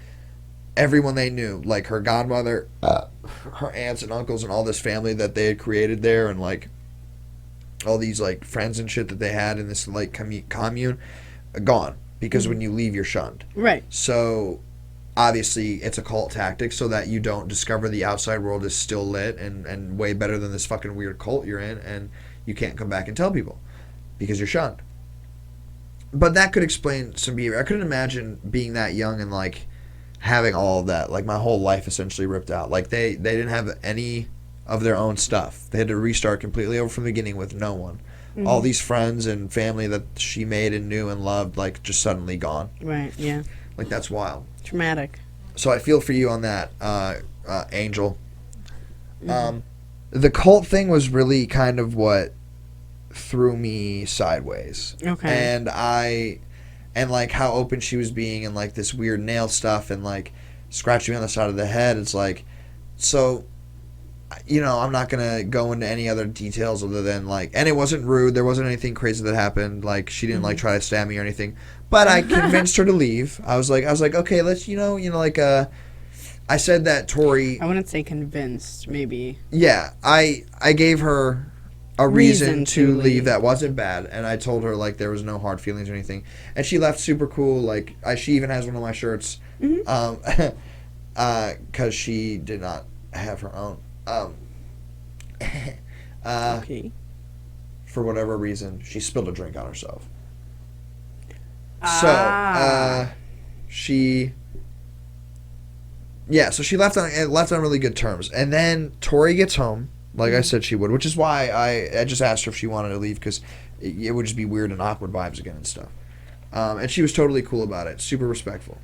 everyone they knew, like her godmother, her aunts and uncles and all this family that they had created there, and like all these like friends and shit that they had in this like commune, gone. Because when you leave, you're shunned. Right. So obviously it's a cult tactic so that you don't discover the outside world is still lit and way better than this fucking weird cult you're in, and you can't come back and tell people because you're shunned. But that could explain some behavior. I couldn't imagine being that young and like having all of that, like my whole life essentially ripped out. Like they didn't have any of their own stuff. They had to restart completely over from the beginning with no one. All these friends and family that she made and knew and loved, like just suddenly gone. Right, yeah. Like that's wild. Traumatic. So I feel for you on that, Angel. The cult thing was really kind of what threw me sideways. Okay. And like how open she was being and like this weird nail stuff and like scratching me on the side of the head. It's like, so, you know, I'm not going to go into any other details other than like, and it wasn't rude. There wasn't anything crazy that happened. Like she didn't like try to stab me or anything, but I convinced her to leave. I was like, okay, let's, like, I said that Tori. I wouldn't say convinced, maybe. Yeah. I gave her a reason to leave that wasn't bad, and I told her like there was no hard feelings or anything, and she left super cool. Like she even has one of my shirts, because she did not have her own. Okay. For whatever reason, she spilled a drink on herself. So she left on really good terms, and then Tori gets home. Like I said she would, which is why I just asked her if she wanted to leave, because it would just be weird and awkward vibes again and stuff. And she was totally cool about it, super respectful.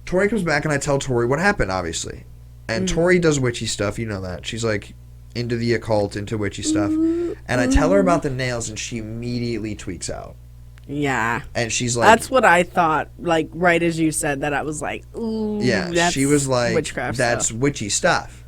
Tori comes back and I tell Tori what happened, obviously. And Tori does witchy stuff, you know that. She's like into the occult, into witchy stuff. And I tell her about the nails and she immediately tweaks out. Yeah. And she's like... That's what I thought, like, right as you said that, I was like, ooh, yeah, that's she was like, witchcraft that's stuff. witchy stuff.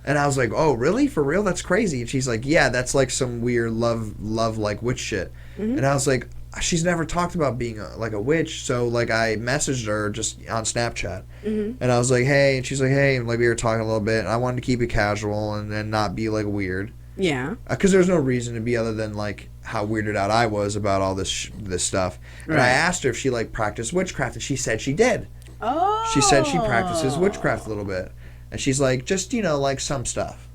And I was like, oh, really? For real? That's crazy. And she's like, yeah, that's like some weird love like witch shit. And I was like, she's never talked about being like a witch. So like I messaged her just on Snapchat. And I was like, hey. And she's like, hey. And like we were talking a little bit. And I wanted to keep it casual and not be like weird. Yeah. Because there's no reason to be other than like how weirded out I was about all this stuff. And I asked her if she like practiced witchcraft, and she said she did. Oh. She said she practices witchcraft a little bit, and she's like, just like some stuff.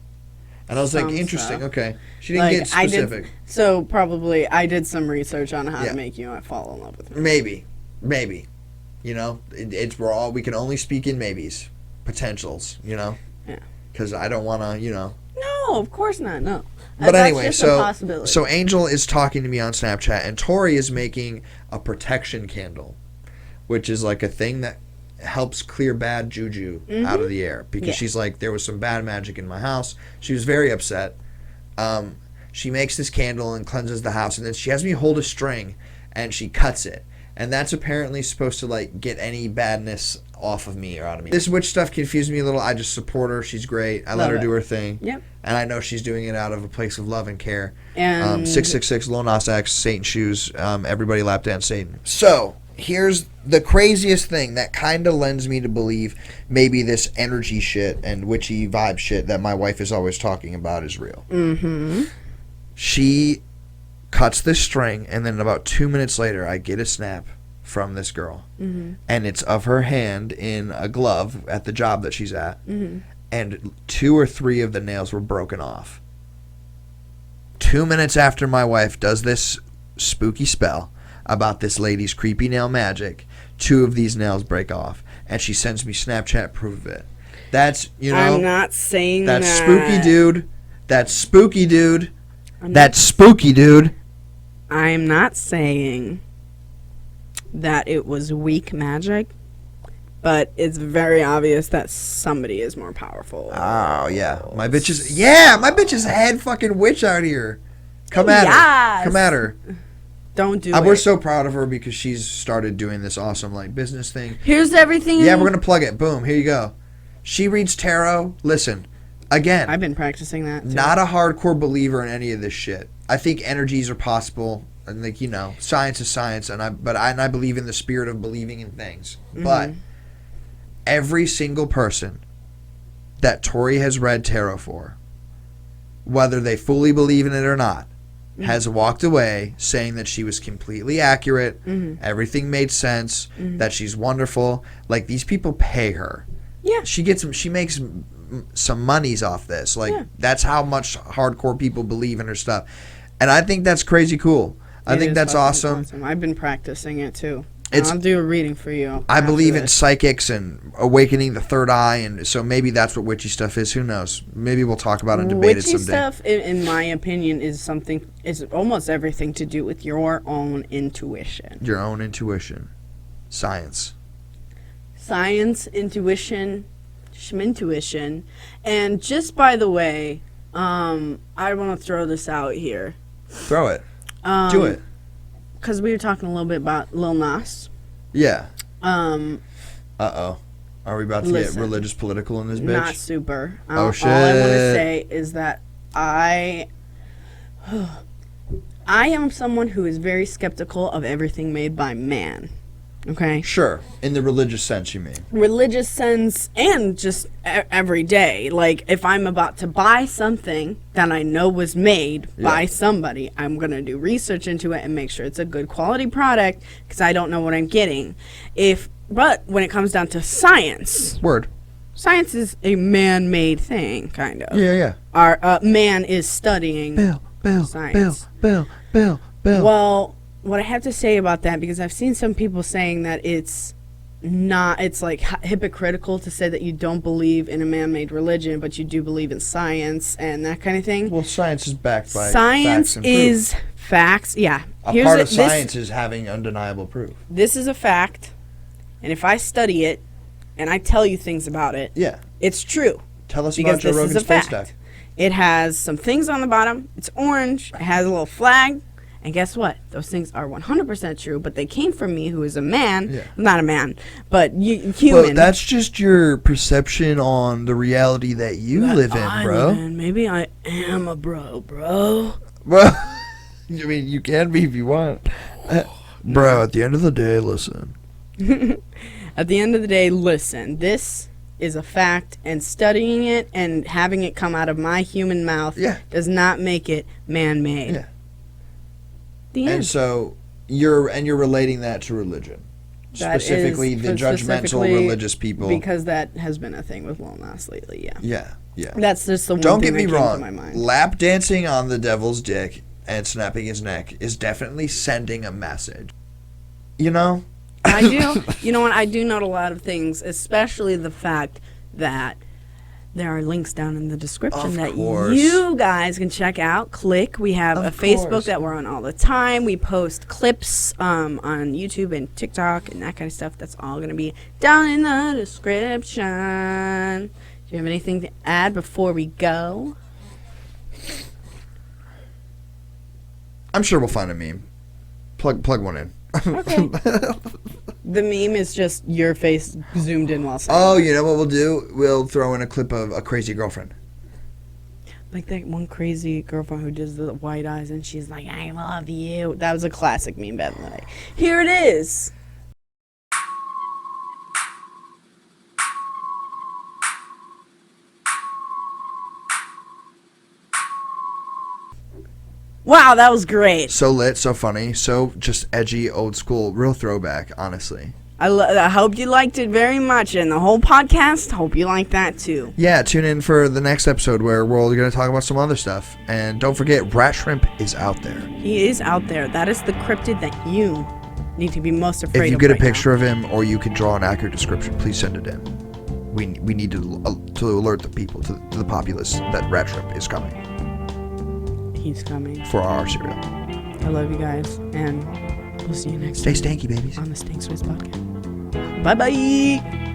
And I was like, interesting. Stuff. Okay. She didn't get specific. So probably I did some research on how to make you fall in love with me. Maybe. We can only speak in maybes, potentials. Yeah. Because I don't want to. No, of course not. No. But That's anyway, just a possibility. so Angel is talking to me on Snapchat, and Tori is making a protection candle, which is like a thing that helps clear bad juju out of the air, because she's like, there was some bad magic in my house. She was very upset. She makes this candle and cleanses the house, and then she has me hold a string, and she cuts it. And that's apparently supposed to like get any badness off of me or out of me. This witch stuff confused me a little. I just support her. She's great. I let her do her thing. Yep. And I know she's doing it out of a place of love and care. And 666, Lil Nas X, Satan Shoes, everybody lap dance Satan. So, here's the craziest thing that kind of lends me to believe maybe this energy shit and witchy vibe shit that my wife is always talking about is real. She cuts this string, and then about 2 minutes later, I get a snap from this girl. And it's of her hand in a glove at the job that she's at. And 2 or 3 of the nails were broken off. 2 minutes after my wife does this spooky spell about this lady's creepy nail magic, 2 of these nails break off. And she sends me Snapchat proof of it. That's, I'm not saying that. That's spooky, dude. That's spooky, dude. That's spooky, dude. I'm not saying that it was weak magic, but it's very obvious that somebody is more powerful. Oh, yeah. My bitch is head fucking witch out here. Come at her. Come at her. Don't do it. We're so proud of her because she's started doing this awesome like business thing. Here's everything. Yeah, we're going to plug it. Boom. Here you go. She reads tarot. Listen, Again, I've been practicing that too. not a hardcore believer in any of this shit. I think energies are possible, and like, you know, science is science, and I believe in the spirit of believing in things. But every single person that Tori has read tarot for, whether they fully believe in it or not, has walked away saying that she was completely accurate, everything made sense, that she's wonderful. Like, these people pay her. Yeah. She makes some monies off this. Like, that's how much hardcore people believe in her stuff. And I think that's crazy cool. I think that's awesome. I've been practicing it too. I'll do a reading for you. I believe in psychics and awakening the third eye, and so maybe that's what witchy stuff is. Who knows? Maybe we'll talk about it and debate it someday. Witchy stuff, in my opinion, is almost everything to do with your own intuition. Your own intuition. Science. Science, intuition, schmintuition. And just by the way, I want to throw this out here. Throw it. Do it. Because we were talking a little bit about Lil Nas. Yeah. Uh-oh. Are we about to get religious political in this bitch? Not super. Oh, shit. All I want to say is that I am someone who is very skeptical of everything made by man. Okay? Sure. In the religious sense, you mean? Religious sense and just every day. Like, if I'm about to buy something that I know was made by somebody, I'm going to do research into it and make sure it's a good quality product because I don't know what I'm getting. But when it comes down to science... Science is a man-made thing, kind of. Yeah. Our man is studying science. Bill. Well... What I have to say about that, because I've seen some people saying that it's like hypocritical to say that you don't believe in a man-made religion, but you do believe in science and that kind of thing. Well, science is backed by science facts and is proof. Facts, yeah. A part of science is having undeniable proof. This is a fact, and if I study it and I tell you things about it, it's true. Tell us about Joe Rogan's space stack. It has some things on the bottom. It's orange. It has a little flag. And guess what? Those things are 100% true, but they came from me, who is a man. Yeah. Not a man, but human. Well, that's just your perception on the reality that you live in, bro. Maybe I am a bro. Bro. I mean, you can be if you want. Bro, at the end of the day, listen. At the end of the day, listen. This is a fact, and studying it and having it come out of my human mouth does not make it man-made. Yeah. And so you're relating that to religion, specifically the judgmental religious people, because that has been a thing with Lil Nas lately. Yeah. That's just the one Don't thing get me that wrong. came to my mind. Lap dancing on the devil's dick and snapping his neck is definitely sending a message. You know? I do. You know what? I do note a lot of things, especially the fact that there are links down in the description that you guys can check out. Click. We have a Facebook that we're on all the time. We post clips on YouTube and TikTok and that kind of stuff. That's all going to be down in the description. Do you have anything to add before we go? I'm sure we'll find a meme. Plug one in. Okay. The meme is just your face zoomed in while saying you know what we'll do? We'll throw in a clip of a crazy girlfriend. Like that one crazy girlfriend who does the white eyes and she's like, I love you. That was a classic meme back in the day. Here it is. Wow, that was great. So lit, so funny, so just edgy, old school, real throwback, honestly. I hope you liked it very much, and the whole podcast, hope you like that too. Yeah, tune in for the next episode where we're going to talk about some other stuff. And don't forget, Rat Shrimp is out there. He is out there. That is the cryptid that you need to be most afraid of. If you get a picture of him or you can draw an accurate description, please send it in. We need to alert the people, to the populace, that Rat Shrimp is coming. He's coming. For our cereal. I love you guys, and we'll see you next time. Stay stanky, babies. On the Stank Swiss podcast. Bye-bye.